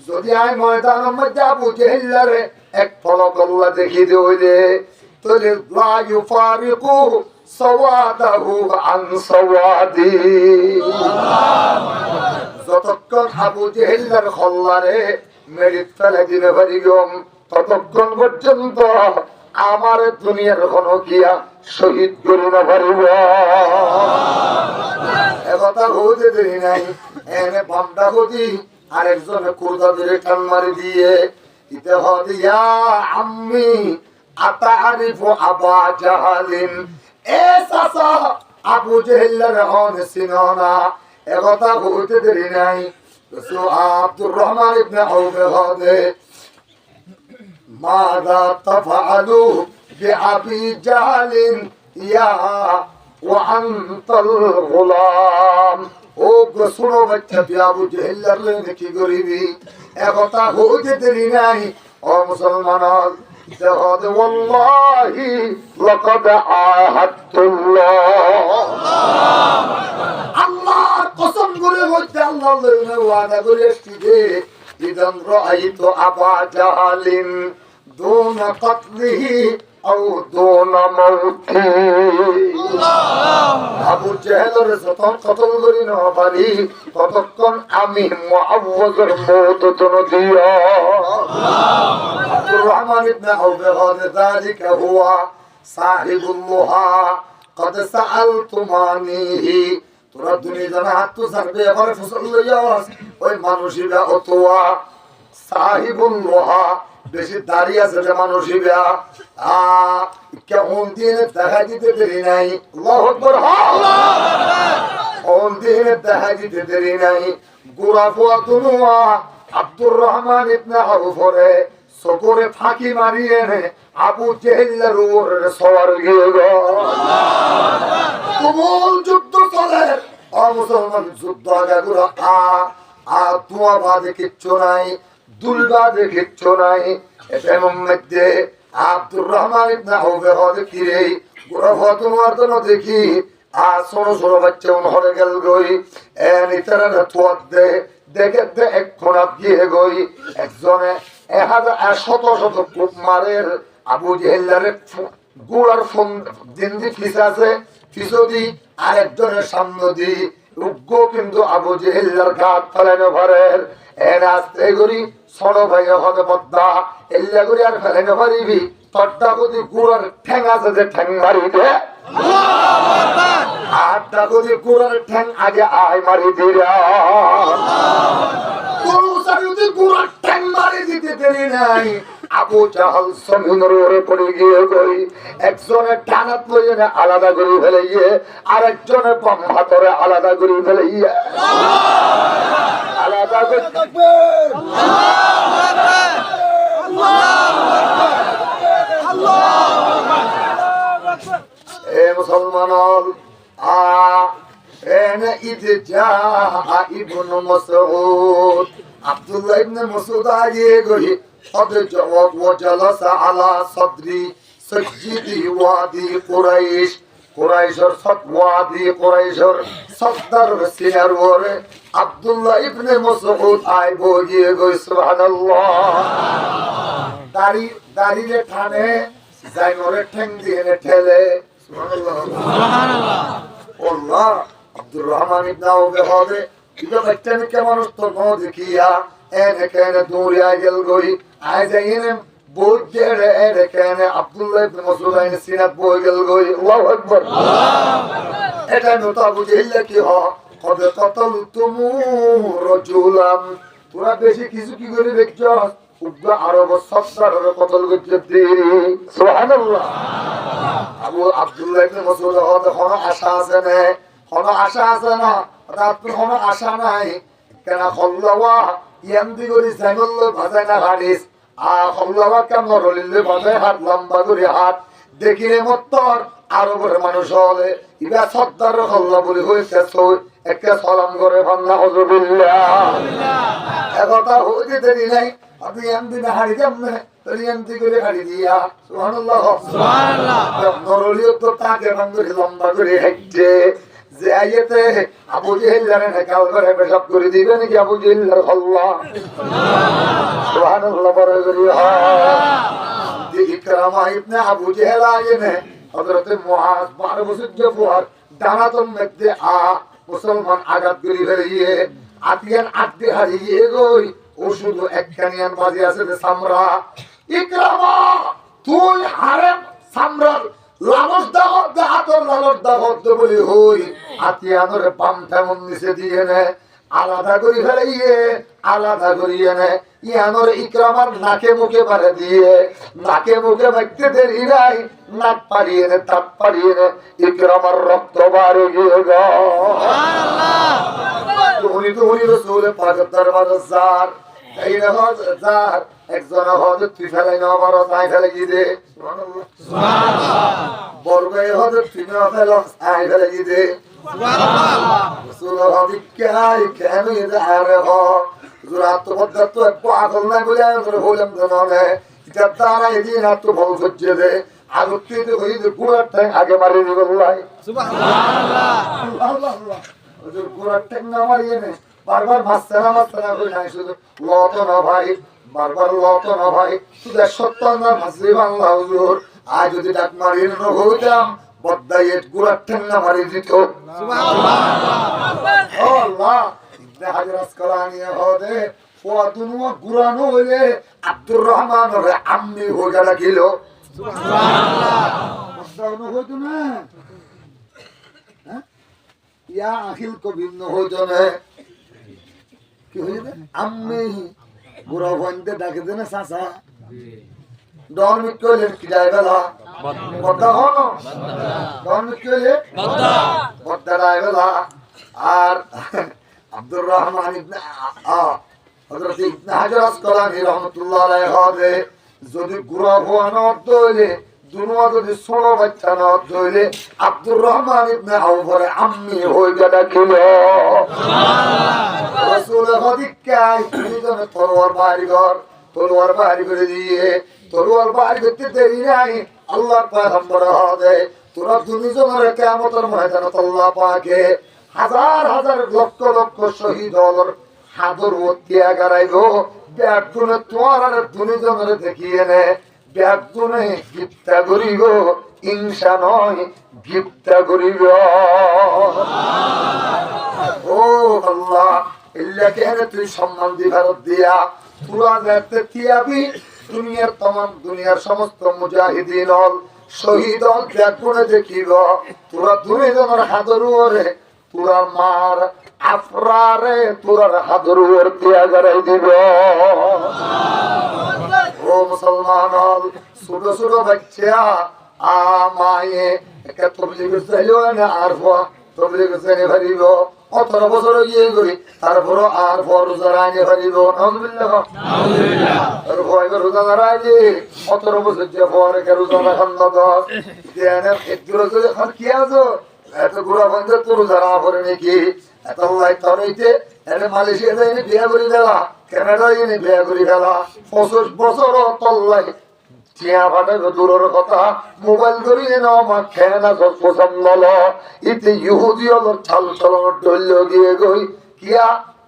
যদি আয় ময়দানের মধ্যে আবু জেহেলরে এক পলক আল্লাহ দেখিয়ে দিলে তাহলে লা ইউফারিকু সাওয়াদাহু আন সাওয়াদি যতক্ষণ আবু জেহেলের খল্লারে মেরে ফেলে দিতে পারিগম ততক্ষণ পর্যন্ত আমার দুনিয়ার কোন কিয়া শহীদ করে না পারিব একথা হতে দেরি নাই এনে বামটা গতি আরেকজনে কুর্তা ধরে টান মারি দিয়ে ইতে হদিয়া আম্মি আতারিফু আবা জাহালিন এ সাসা আবু জেহেলের হন সিননা একথা হতে দেরি নাই তো আব্দুর রহমান ইবনে আউফ হদে মাযা তাফআলু বিআবি জাহালিন ইয়া ওয়া আনতাল গুলাম ও শোনো বাচ্চা, তুই আবু জেহেল্লার লইনে কি করিবি? একথা হইতে দেরি নাই। ও মুসলমান, ওয়াল্লাহি লাকাদ আহাদতুল্লাহ, আল্লাহর কসম করে বলতে, আল্লাহর লইনে ওয়াদা করে এসেছি যে ইদান রাআইতু আবা জাহালিন দুনা কাতলিহি আও দুনা মাউতি, আবু জেহেলের যতক্ষণ কতল করি না পারি ততক্ষণ আমি মুআওয়াজের মওত তো দিয়া। আব্দুর রহমান ইবনে আউফ হাদা যালিকা হুয়া সাহিবুল মুহা قد سألتمانيه, তোরা দুনিয়া জানা হাত তো ছাড়বে এবারে ফসল লইয়াস, ওই মানুষিবা অতোয়া সাহিবুল মুহা, বেশি দাঁড়িয়ে আছে যে মানুষিবা কেমন দিন দেখা দিতে দেরি নাই। আল্লাহু আকবার, কোন দিন দেখা দিতে দেরি নাই। গোড়া ফোয়া দুনুয়া আব্দুর রহমান ইবনে আউফরে সকরে ফাঁকি মারিয়ে নে আবু জেহেলের উপরে সওয়ার গিয়ে গো। তুমুল যুদ্ধ চলে, মুসলমান যুদ্ধ আগাগুলো ধোঁয়া বাদে কিচ্ছু নাই, দুল বাদে কিচ্ছু নাই। এটার মধ্যে আব্দুর রহমান ইবনে আউফ হদে কিরে গোড়া ফোয়া দুনুয়ার জন্য দেখি ছোট ছোট বাচ্চা হরে গেল গই নিতারা থোয়াত দে দেখে দে এক খোনাত গিয়ে গই একজনে ১০০০ কূপ মারের আবু জেহেলের গুড়ার ফোন দিনদি ফিস আছে ফিসদি আর একজনের সামনে দি উগ্র, কিন্তু আবু জেহেলের ঘাট ফেলানো ভরের আস্তে করি ছোট ভাই হতে পদ্মা এল্লা করি আর ফেলানো পারিবি তরটা যদি গুড়ার ঠ্যাং আছে যে ঠ্যাং মারি দে, আটটা যদি গুড়ার ঠ্যাং আগে আয় মারি দিরা, গুড়ার ঠ্যাং মারি দিতে দেরি নাই। আবু জাহাল জমিনের উপরে পড়ে গিয়ে গই একজনের ডানাত লইয়ে আলাদা করে ফেলাইয়ে আর একজনের বাম হাতরে আলাদা করে ফেলাইয়ে আলাদা করে মুসলমান ইবনে মাসউদ আব্দুল্লাহ ইবনে মাসউদ আগে গই وجلس على صدر سجد وادي قريش, কুরাইশের ওয়াদি কুরাইশের সর্দার সিনার ওরে আব্দুল্লাহ ইবনে মাসউদ আই বগিয়ে গই সুবহানাল্লাহ। দাড়িরে ঠানে জাইমরে ঠ্যাং দিয়ে ঠেলে সুবহানাল্লাহ সুবহানাল্লাহ। আল্লাহ আব্দুর রহমান ইবনে আউফ হবে ইদো বাচ্চান কে মানুষ তো ন দেখিয়া এনে কেনে দৌড়িয়া গেল গই আই যাইনে বহুত দেরে এনে কেনে আব্দুল্লাহ ইবনে মাসউদ আইনে সিনাত বই গেল গই। আল্লাহু আকবার। এটা নতো আবু জেহেল কি হ কদ কতলতুম রাজুলান, তোরা বেশি কিছু কি করে দেখছো উগ্র আরব সত্তারের কতল করতে সুবহানাল্লাহ। আবু আব্দুল্লাহ ইবনে মাসউদ হতে কোনো আশা আছে না, কোনো আশা আছে না, রাত কোনো আশা নাই কেন খল্লাওয়া ইয়ান্দি করি জাইমল ভাজাই না হারিস খল্লাওয়া কেন রলিলে ভাজাই হাত লম্বা করে হাত দেখিলে মত্তর আরবের মানুষ হলে ইবা সত্তার খল্লা বলি হয়েছে একটা সালাম করে ভান্না হযবিল্লাহ। একথা হইতে দেরি নাই, আপনি ইয়ান্দি না হারি কেমনে ইয়ান্দি করে হারি দিয়া সুবহানাল্লাহ সুবহানাল্লাহ। নরলিও তো তাকে ভাঙ্গরে লম্বা করে হাঁটছে যে আইতে আবু জেহেল জানে না কাল করে পেশাব করে দিবে নাকি আবু জেহেলের হল্লা সুবহানাল্লাহ বড় করি হয়। ইকরামা ইবনে আবু জেহেল আইনে হযরত মুআজ 12 বছর পর দানাতন মধ্যে মুসলমান আঘাত করে ফেলিয়ে আতিয়ান আটতে হারিয়ে গই ও শুধু একখানিয়ান বাজে আছে যে সামরা ইকরামা তুই হারেম সামরার লালস দাও হাতর লালস দাও বলি হই আতিয়ানোর পামটা মন নিচে দিয়ে নে আলাদা করি ফেলাইয়ে আলাদা করিয়ে নে ইয়ানোর ইকরামার নাকে মুখে মারে দিয়ে নাকে মুখে মারতে দেরি নাই নাক পারিয়ে নে তাপ পারিয়ে নে ইকরামার রক্ত বাড়ে গিয়ে গো উনি রাসূল পাকের দরবারে যার এই রহজ যার একজন হযরত তুই ফেলাই না বড় তাই ফেলে গিয়ে সুবহানাল্লাহ সুবহানাল্লাহ বড় হযরত তুই না ফেলো তাই ফেলে গিয়ে রসুল হদিকাই কেন ইদারে হ জুরাত পদ্ধত পাগল না বলে হলাম জানে এটা তারা এদিন আত্ম ভল সহ্য দে আগতে হইতে গুড়ার ঠ্যাং আগে মারি দিল সুবহানাল্লাহ আল্লাহ ওদের গুড়ার ঠ্যাং না মারিয়ে নে বারবার মাস্তানা করে নাই শুধু লত না ভাই বারবার লত না ভাই শুধু 170 না মাসরি বাংলা হুজুর আজ যদি ডাক মারিয়ে না হইতাম বদ্দাইয়ের গুড়ার ঠ্যাং না মারি দিত সুবহানাল্লাহ আল্লাহ ইবনে হাজার আসকালানি হদে ফুয়াতুনু গুরানো হইলে আব্দুর রহমান রে আম্মি হইয়া লাগিল সুবহানাল্লাহ বদ্দানো হইতো না হ্যাঁ ইয়া আখিল কবির ন হইতো না কি হইবে আম্মি গুরা বন্ধে ডাকে দেনা চাচা ডন মিকলে কি যাইবেলা বদ্দা হনো ডন মিকলে বদ্দা যাইবেলা আর আব্দুর রহমান ইবনে হযরত ইবনে হাজার আসকালানি রাহমাতুল্লাহ আলাইহি হদে যদি গুরা হওয়ানো দইলে দুনিয়া যদি ছোট বাচ্চা না দইলে আব্দুর রহমান ইবনে আউফরে আম্মি হই গেল কিল সুবহানাল্লাহ রাসূল হদিকাই দুজন তলোয়ার বাড়ি করে দিয়ে তলোয়ার বাড়ি করতে দেরি নাই আল্লাহর পয়গম্বর হদে তোরা দুজনের কিয়ামতের ময়দানে আল্লাহ পাকে হাজার হাজার লক্ষ লক্ষ শহীদ হলর হাদর ওতিয়া গারাইব ব্যাগুনে তোমার আর দুজনের দেখিয়ে নে ব্যাগুনে গিফটা করিব হিংসা নয় গিফটা করিব ও আল্লাহ ইল্লা কেন তুই সম্মান দিবার দিয়া তোরা দেখতে তিয়াবি দুনিয়ার সমস্ত মুজাহিদিন হল শহীদ হল ব্যাগুনে দেখিব তোরা দুজনের হাদর ওরে তোরা মার আফরারে তোরার হাদর ওর দিয়া গারাই দিব ও মুসলমান হল ছোট ছোট বাচ্চা আমায়ে একটা তবলিগ চাইলো না আর তবলিগ চাইলে ভারিব 18 বছর গিয়ে গই তারপর আর রোজা রাইনে ভারিব নাউজুবিল্লাহ আর ভয় রোজা রাইলে 18 বছর যে পরে রোজা রাখান না দেন একটু রোজা খান কি আছো এত গুড়া বন্ধ তোর যারা করে নাকি এত লাইট হইতে এনে মালয়েশিয়া যাইনি বিয়া করি গেলা কানাডা যাইনি বিয়া করি গেলা 25 বছর তল্লাই টিয়া ফাটে দূরের কথা মোবাইল ধরি এনে আমার খেনা পছন্দ হলো ইতে ইহুদি হলো চাল চলন ডল গিয়ে গই কিয়া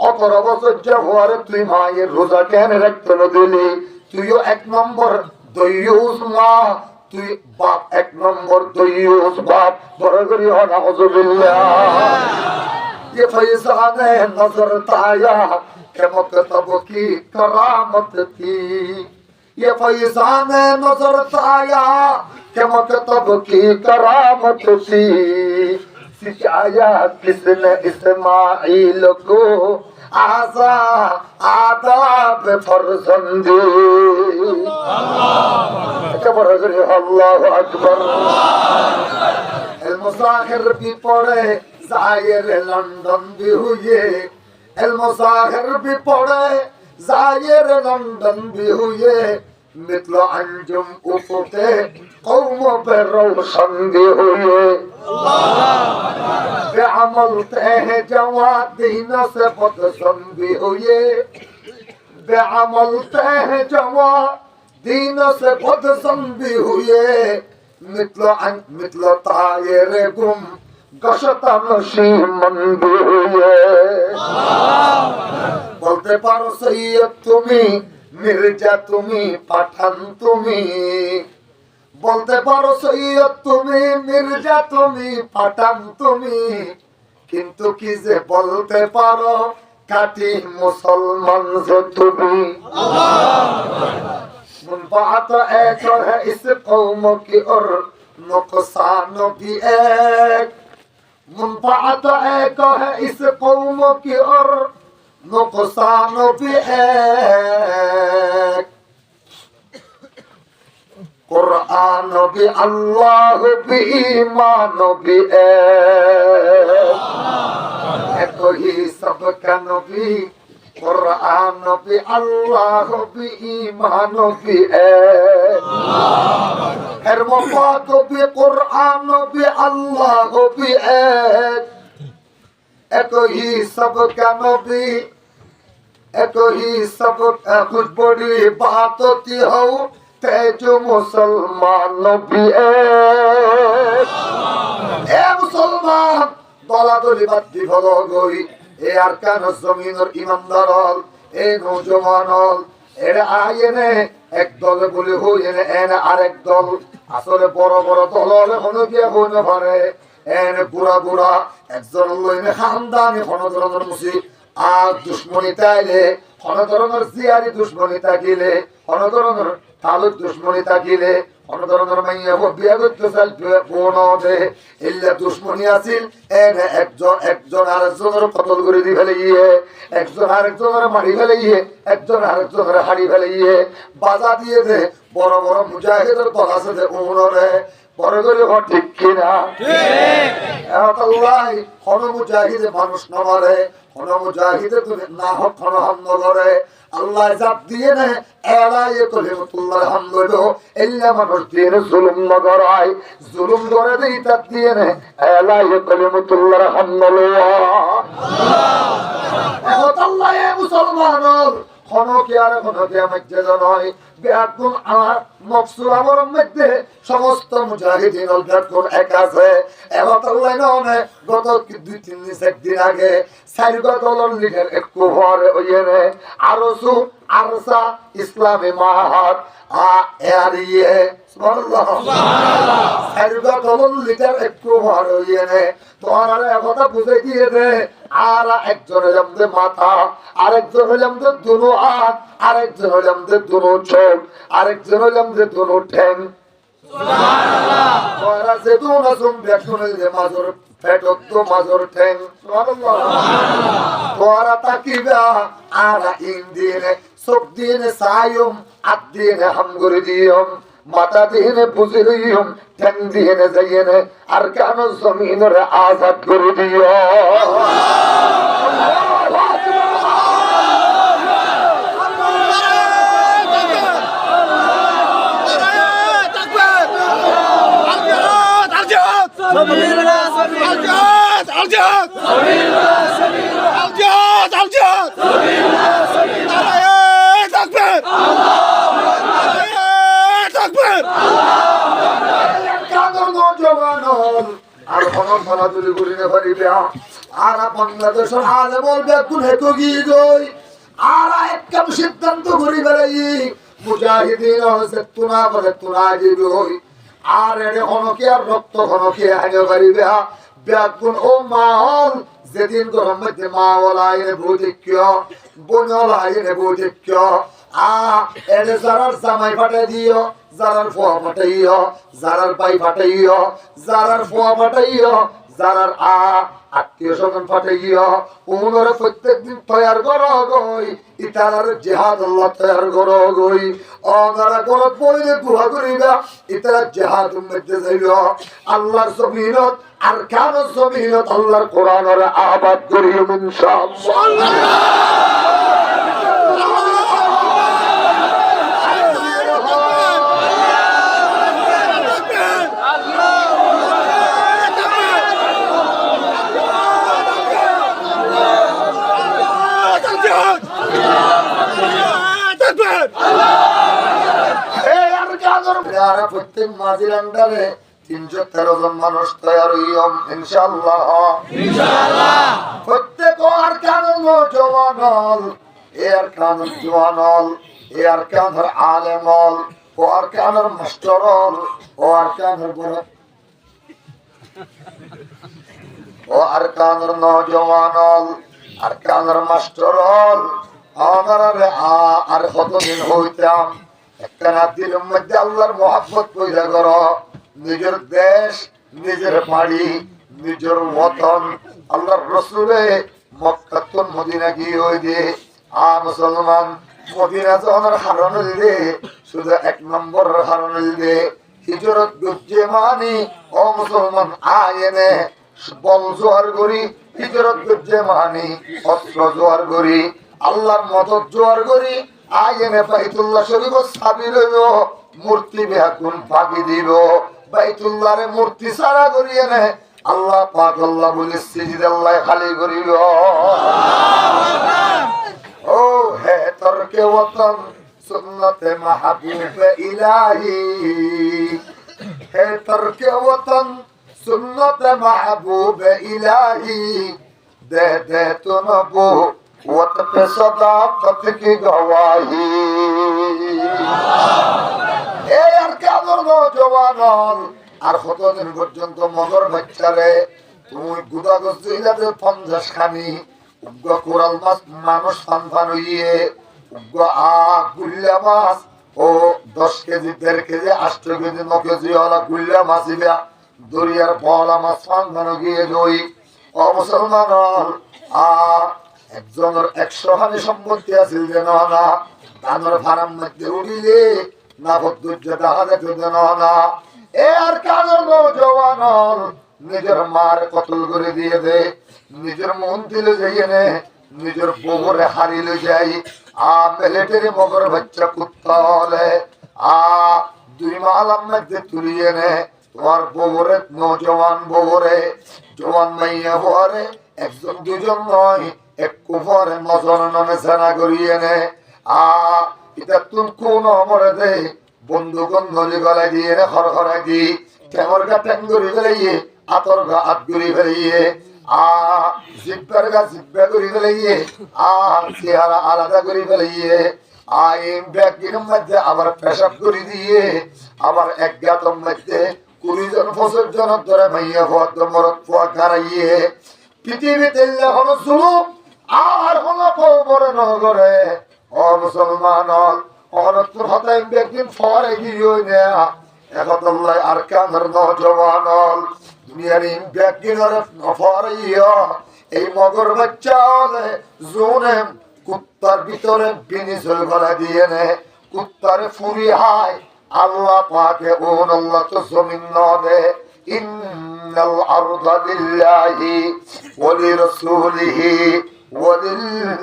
18 বছর যে হওয়ারে তুই মায়ের রোজা কেন রাখতে না দিলি তুইও 1 নম্বর দইয়ুস মা তুই বাপ 1 নম্বর দইয়ুস বাপ বড় করি হ নাউজুবিল্লাহ ये फैजाने नजर ताया के मकतब की करामत थी ये फैजाने नजर ताया के मकतब की करामत थी सिखाया किसने इस्माइल को आजा आदाब फरजंदी अल्लाह अकबर मुसाहिर भी पढ़े जाहिर लंदन भी हुए मुसाहिर भी पढ़े जाहिर लंदन भी हुए मिथल अंजुम उफुके कौम पे रोशन भी हुए बेअमल हैं जवा दीन से बदसन भी हुए बेअमल हैं जवा दीन से बदसन भी हुए मिथल तायर गुम गशता नशीमन भी हुए বলতে পারো সৈয়দ তুমি মির্জা তুমি পাঠান তুমি বলতে পারো সৈয়দ তুমি মির্জা তুমি পাঠান তুমি কিন্তু কি যে বলতে পারো কাটি মুসলমান যে তুমি मुनफ़अत एक है इस कौम की और नुकसान भी एक मुनफ़अत एक है इस कौम की और नुकसान भी एक कुरान भी अल्लाह भी ईमान भी एक ही सबका नबी कुरान भी अल्लाह भी ईमान भी हर वफात भी कुरान भी अल्लाह भी একই সবকা নবী একই সবকা কুছ বড়ি বাত হতি হও তেজো মুসলমান নবী এ মুসলমান দলাদলি বাদ দি হলো গই এ আর কান জমিনের ইমানদার হল এ নওজওয়ান হল এর আইনে এক দল বলে হইনে এনে আরেক দল আসলে বড় বড় দল হলো গিয়ে হইনে পারে এনে বুড়া বুড়া একজন লইনে খানদানি কোন ধরনের মুসি আর দুশ্মনী তাইলে কোন ধরনের জিয়ারি দুশ্মনী থাকিলে কোন ধরনের তালুক দুশ্মনী থাকিলে কোন ধরনের মাইয়া বিয়া করতে চাল বোন হবে এলে দুশ্মনী আছিল এনে একজন আরেকজনের কতল করে দি ফেলে গিয়ে একজন আরেকজনের মারি ফেলে গিয়ে একজন আরেকজনের হাড়ি ফেলে গিয়ে বাজা দিয়ে দে বড় বড় মুজাহিদের দল আছে যে উমরে বড় করে ঠিক কিনা কোন মুজাহিদে মানুষ না মারে কোন মুজাহিদে না হোক কোন হামলা করে আল্লাহ জাত দিয়ে নে এলায়ে কলিমাতুল্লাহর হামদ এল্লা মানুষ দিয়ে জুলুম না করায় জুলুম করে দেই তার দিয়ে নে এলায়ে কলিমাতুল্লাহর হামদ আল্লাহ এ মুসলমান খনকে আর খনকে মধ্যে নয় বেআগুন আর মফসুল আমর মধ্যে সমস্ত মুজাহিদিন বেআগুন এক আছে এবং আল্লাহ নয় গত 2-3 দিন আগে সাইরগত লিডার একটু ভরে ওইনে আরসু আরসা ইসলামী মাহাত এরিয়ে সুবহানাল্লাহ সাইরগত লিডার একটু ভরে ওইনে তোমার কথা বুঝাই দিয়ে দে আর একজন হলাম যে মাথা আরেকজন হলাম যে দুনো হাত আরেকজন হলাম যে দুনো চোখ আরেকজন হলাম যে দুনো ঠ্যাং সুবহানাল্লাহ তোরা যে দুনো সুম দেখুন যে মাজর পেটত তো মাজর ঠ্যাং সুবহানাল্লাহ তোরা তাকিবা আর ইন্দিনে সব দিনে সায়ুম আদ দিনে হাম করে দিয়ম মাথা দিনে বুঝে দিয়ম ঠ্যাং দিনে যাইনে আর কেন জমিনের আজাদ করে দিও আর ফলাফলি করি না পারিবে আর বাংলাদেশের হালে বলবে তুই হেতু গিয়ে গই আর একটা সিদ্ধান্ত করি বেড়াই মুজাহিদিন হচ্ছে তুনা বলে তুনা যাবি হই আর এর হনকে আর রক্ত হনকে আগে পারিবে ব্যাগুন ও মাহল যেদিন গরম মধ্যে মাওলা এনে বৈঠিক্য বনলা এনে বৈঠিক্য এর যারার জামাই ফাটাই দিও যারার ফোয়া ফাটাইও যারার পাই ফাটাইও যারার ফোয়া ফাটাইও যারার আত্মীয় স্বজন ফাটাইও উনরে প্রত্যেকদিন তৈয়ার করো গই ইতারার জিহাদ আল্লাহ তৈয়ার করো গই অনারা করত পড়লে দুয়া করিবা ইতারা জিহাদ মধ্যে যাইও আল্লাহর জমিনত আর কার জমিনত আল্লাহর কোরআনের আবাদ করিও ইনশাআল্লাহ প্রত্যেক মাঝির আন্ডারে 313 জন মানুষ তৈরি হইম ইনশাআল্লাহ প্রত্যেক আর কানুন জওয়ান হল এর কানুন জওয়ান হল এর কানুন আলেম হল ও আর কানুন মাস্টার হল ও আর কানুন বড় ও আর কানুন নওজওয়ান হল আর কানুন মাস্টার হল আমারে আর কতদিন হইতাম একটা রাতের মধ্যে আল্লাহর মহব্বত পয়দা করো নিজের দেশ নিজের বাড়ি নিজের ওতন আল্লাহর রসুলে মক্কাতুল মদিনা গিয়ে হই দে মুসলমান মদিনা যখন হারান দে শুধু 1 নম্বর হারান দে হিজরত গুজে মানি ও মুসলমান আয়েনে বল জোয়ার করি হিজরত গুজে মানি অস্ত্র জোয়ার করি আল্লাহর মদত জোয়ার করি আয়েনে বাইতুল্লাহ শরীফ সাবির হইব মূর্তি বেহাকুন ফাঁকি দিব বাইতুল্লাহরে মূর্তি সারা করিয়ে নে আল্লাহ পাক আল্লাহ বলে সিজদা আল্লাহ খালি করিল ও হে তরকে ওয়াতন সুন্নতে মাহবুব ইলাহি হে তরকে ওয়াতন সুন্নতে মাহবুব ইলাহি দে দে তু নবুওত পে সদাকত কি গওয়াহি এ আর কাদর নওজওয়ান আর কতদিন পর্যন্ত মগর বাচ্চারে তুমি গুদাগজ ইলাতে 50 খানি উগ্র কোরাল মাছ মানুষ ফান হইয়ে উগ্র গুল্লা মাছ ও 10 কেজি 1.5 কেজি 8 কেজি 9 কেজি ওলা গুল্লা মাছ ইবা দরিয়ার বলা মাছ ফান গিয়ে লই ও মুসলমান একজনের 100 খানি সম্পত্তি আছিল যেন না তাদের ফার্ম মধ্যে উড়িলে না বদ্ধ দেখা যেত যেন না এ আর কাজের নওজওয়ান নিজের মার কতল করে দিয়ে দে নিজের মন দিলে যাইয়ে নে নিজের বউরে হারিলে যাই মিলিটারি মগর বাচ্চা কুত্তা হলে 2 মালার মধ্যে তুলিয়ে নে তোমার বউরে নওজওয়ান বউরে জওয়ান মাইয়া বউরে একজন দুজন নয় এক কুফরে নজর নামে সেনা করিয়ে নে এটা তুমি কোন মরে দে বন্ধুগণ নলি গলায় দিয়ে রে খড়খড়ায় দি ঠেঙর গা ঠ্যাং ধরি ফেলাইয়ে আতর গা হাত ধরি ফেলাইয়ে জিব্বার গা জিব্বা ধরি ফেলাইয়ে চেহারা আলাদা করে ফেলাইয়ে ব্যাগের মধ্যে আবার পেশাব করে দিয়ে আবার এক গাতর মধ্যে 20 জন 25 জন ধরে ভাইয়া ভদ্র মরদ পোয়া খারাইয়ে পৃথিবীতে হলো জুলুম আর হলো কবর নগরে ও মুসলমান অনত্র হতাই একদিন ফরে গিয়ে নেয়া একতল্লাই আর কাঁধর নওজওয়ান দুনিয়ার ব্যাগিনের ফরে এই মগর বাচ্চা জোনে কুত্তার ভিতরে বিনিসল গলা দিয়ে নে কুত্তারে ফুরি হায় আল্লাহ পাকে ওন আল্লাহ তো জমিন নদে ইন্নাল আরদা লিল্লাহি ওয়া লিরাসূলিহি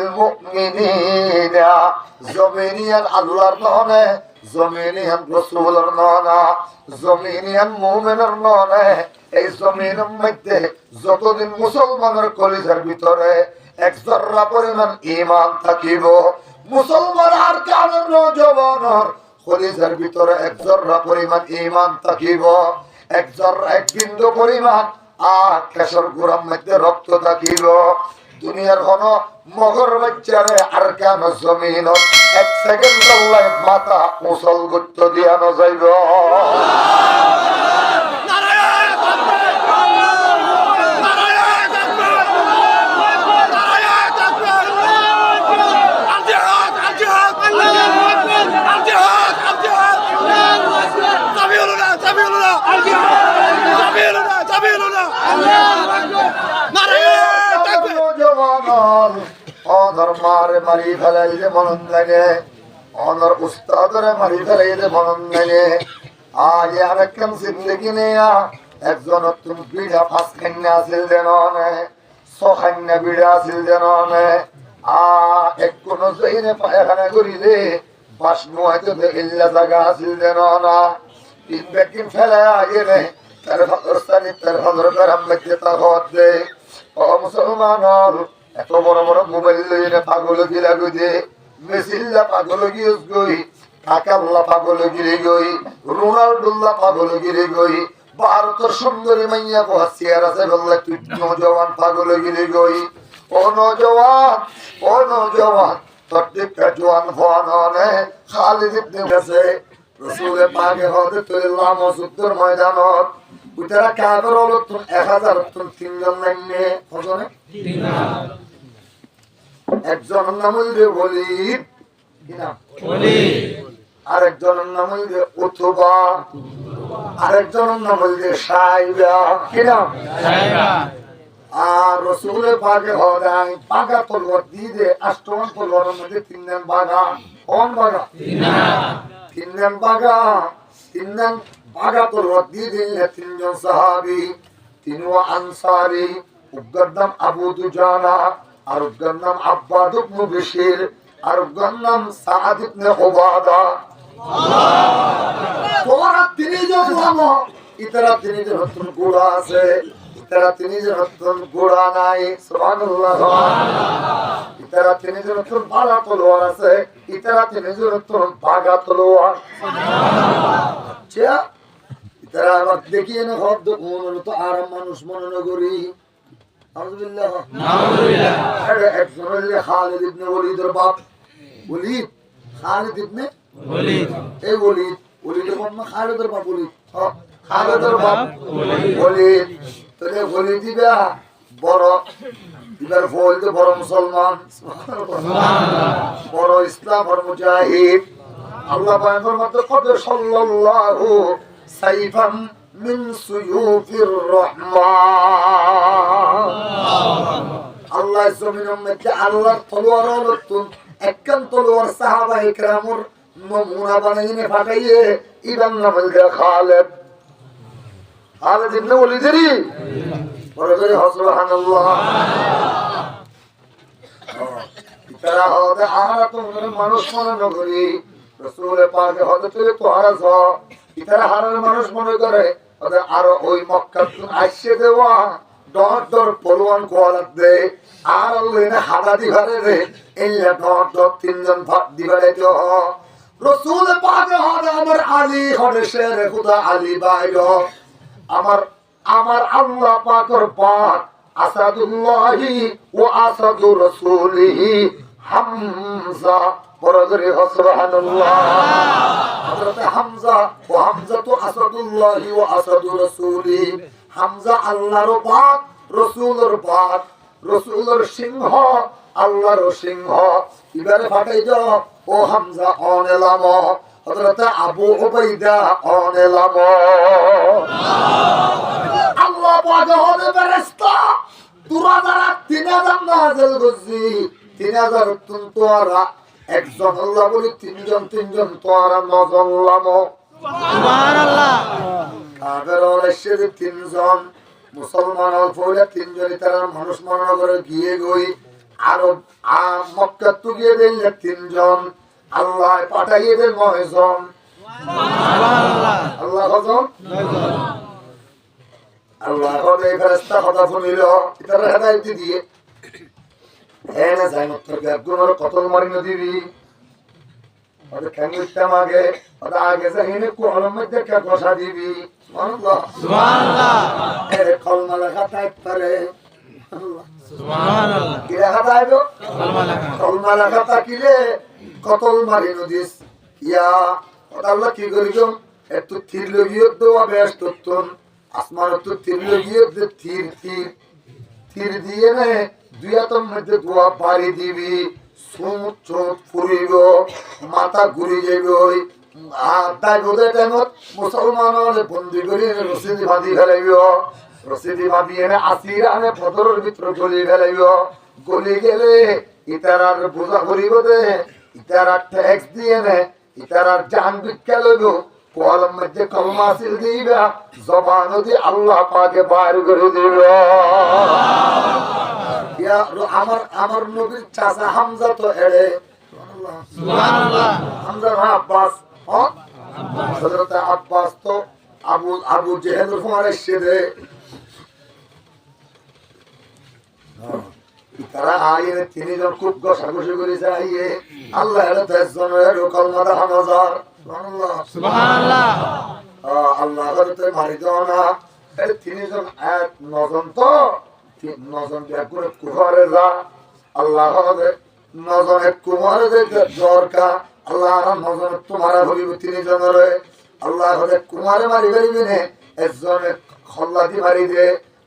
وللمؤمنين زمينيان আল্লাহর ননে জমিনিয়ান রাসূলের ননা জমিনিয়ান মুমিনের ননে এই জমিনের মধ্যে যতদিন মুসলমানের কলিজার ভিতরে এক জররা পরিমাণ ঈমান থাকিব মুসলমান আর কানের নওজওয়ানের কলিজার ভিতরে এক জররা পরিমাণ ঈমান থাকিব এক জররা এক বিন্দু পরিমাণ কেশর গোড়ার মধ্যে রক্ত থাকিব দুনিয়ার কোন মগর বাচ্চারে আর কেন জমিন 1 সেকেন্ড আল্লাহ মাথা মুসল গুত্ত দিয়ানো যাইব অনর মারে মারি ফেলাইলে মনন লাগে অনর উস্তাদরে মারি ফেলাইলে মনন লাগে আজ আরেকখান জিন্দগি নেয়া একজন তুমি বিড়া 5 খান্না আছিল যেন নে 6 খান্না বিড়া আছিল যেন নে এক কোন জইনে পায়খানা করিলে বাস নোয়াইতে ইল্লা জায়গা আছিল যেন না 3 ব্যাকিন ফেলা আগে নে তার ফরস্তানি তার হযরতের আম্মাকে তাহত দে ও মুসলমান এত বড় বড় মোবাইল লইনে পাগল গিলা গদে মেসিল্লা পাগল গিয়েস গই কাকাল্লা পাগল গিরে গই রোনাল্ডোল্লা পাগল গিরে গই ভারতের সুন্দরী মাইয়া বহাসিয়ার আছে বললে তুই নওজওয়ান পাগল গিরে গই ও নওজওয়ান তোর টিকা জওয়ান হওয়ানে খালিদ ইবনে গেছে রাসূলের পাকে হতে তুল্লাহ মসুদ্দর ময়দানত উতারা কাবর হলো 1000 3জন নাইনে কজনে 3 একজনের নাম হইল ওলীদ কি নাম ওলীদ আরেকজনের নাম হইল উতবা আরেকজনের নাম হইল সাইবা কি নাম সাইবা আর রাসূলের পাকে হদাই পাগা তলওয়ার দিয়ে আষ্টমান তলওয়ারের মধ্যে 3 জন বাগা কোন বাগা 3 জন বাগা 3 জন বাগা তলওয়ার দিয়ে দিলেন 3 জন সাহাবী 3 আনসারী উগ্র নাম আবু দুজানা আর উগ্র নাম আব্বাদ ইবনে বিশির আর উগ্র নাম সাআদ ইবনে উবাদা তোরা 3 জন নাম ইতরা 3 জন নতুন গোড়া আছে ইতারা তিনি নতুন ঘোড়া নাই, সুবহানাল্লাহ। ইতারা তিনি নতুন ভালা তলোয়ার আছে, ইতারা তিনি নতুন ভাগা তলোয়ার। আচ্ছা, ইতারা আবার দেখিয়ে না শব্দ মনে তো আরাম মানুষ মনে না করি। আলহামদুলিল্লাহ, আলহামদুলিল্লাহ। একজন হইলে খালিদ ইবনে ওলীদের বাপ, ওলীদ, খালিদ ইবনে ওলীদ। এই ওলীদ, ওলীদের বাপ না খালিদের বাপ, ওলীদ, খালিদের বাপ ওলীদ। তাহলে ওলীদ দিবা বড়, এবার বলতে বড় মুসলমান, বড় ইসলাম আর মুজাহিদ। আল্লাহ পয়গম্বর মধ্যে কত সাল্লাল্লাহু সাইফাম মিন সুয়ুফির রহমান। আল্লাহ জমিনের মধ্যে আল্লাহর তলোয়ার নতুন একখান তলোয়ার সাহাবায়ে কেরামের নমুনা বানাইয়ে পাঠাইয়ে ইবান নামের খালেদ, খালেদ ইবনে ওলীদেরই বড় করে সুবহানাল্লাহ। ইতারা হতে আমরা তোমার মানুষ মনে করি, রাসূল পাক হতে তোহারা জ ইতারা হারার মানুষ মনে করে। ওদের আরো ওই মক্কা আইসে দেওয়া ডর ডর পলওয়ান কোয়ালাত দে আর আল্লাহ হাদা দিবারে রে এল্লা ডর ডর তিনজন ভাত দিবারে তো রাসূল পাক হতে আমার আলী হতে শের খুদা আলী বাইর আমার আমার আল্লাহ পাকের পাক আসাদুল্লাহি ওয়া আসাদু রাসূলিহি হামজা বড় করে সুবহানাল্লাহ। হযরত হামজা ও হামজা তো আসাদুল্লাহি ওয়া আসাদু রাসূলিহি। হামজা আল্লাহর পাক, রাসূলের পাক, রাসূলের সিংহ, আল্লাহর সিংহ। এবারে ফাটাই দাও ও হামজা অনেলাম, হযরত আবু উবাইদা অনেলাম। আল্লাহ পাক হতে ফেরেশতা তুরা দ্বারা 3000 নাযিল করছি, 3000 তোরা একজন আল্লাহ বলি তিনজন তিনজন তোরা নজল্লাম, সুবহানাল্লাহ। কাফের হলে তিনজন, মুসলমান অল্প হলে তিনজনই তারা মানুষ মনে করে গিয়ে গই আরব মক্কা তু গিয়ে দিলে তিনজন, আল্লাহ পাঠাইয়ে দেন 9 জন, সুবহানাল্লাহ। আল্লাহ কজন? 9 জন। আল্লাহ হতে ফেরেশতা কথা শুনিল, তারা হেদায়েত দিয়ে এনে যায় মত্তর গুণর কতল মারিনো দিবি ওদের কেমন আগে ওদের আগে যাইনে কোহলের মধ্যে কে বসা দিবি, সুবহানাল্লাহ, সুবহানাল্লাহ। এর কলমা লেখা টাইপ করে, সুবহানাল্লাহ। কি লেখা টাইপ? কলমা লেখা তাকিলে কতল মারিনো দিস ইয়া আল্লাহ কি করিল একটু থির লগিয়ে দেওয়া বেশ তত্তন আসমান একটু থির লগিয়ে থির থির থির দিয়ে নে দুই হাতের মধ্যে দোয়া পাড়ি দিবি, সুট চোট ফুরিব, মাথা ঘুরি যাবে। ওই তাই বোধের টাইমত মুসলমান বন্দি করি রসিদি বাঁধি ফেলাইব, রসিদি বাঁধি এনে আসির আনে ফদরের ভিতরে গলি ফেলাইব। গলি গেলে ইতারার বোঝা করিব দে, ইতারার ট্যাক্স দিয়ে নে, ইতারার জান ভিক্ষা লইব। কলম মধ্যে কলমা সিল দিবা, জবান দিয়ে আল্লাহ পাকে বাইর করে দিব। আমার আমার নবীর চাচা হামজা তো এড়ে, সুবহানাল্লাহ। হামজা না আব্বাস, হযরত আব্বাস তো আবু জেহেলের কুমার এসে দে। তারা আইনে 3 জন খুব ঘষাঘষি করে যাইয়ে আল্লাহ এর 10 জনের কলমাটা হামজার, সুবহানাল্লাহ, সুবহানাল্লাহ। আল্লাহ হতে মারি দাও না, এই 3 জন এক 9 জন তো 9 জন এক করে কুহারে যা আল্লাহ হবে 9 জন এক কুহারে যে দরকা আল্লাহ 9 জন তোমারা হইব 3 জনের আল্লাহ হবে কুমারে মারি ফেলিবে, একজনে খল্লাদি মারি দে,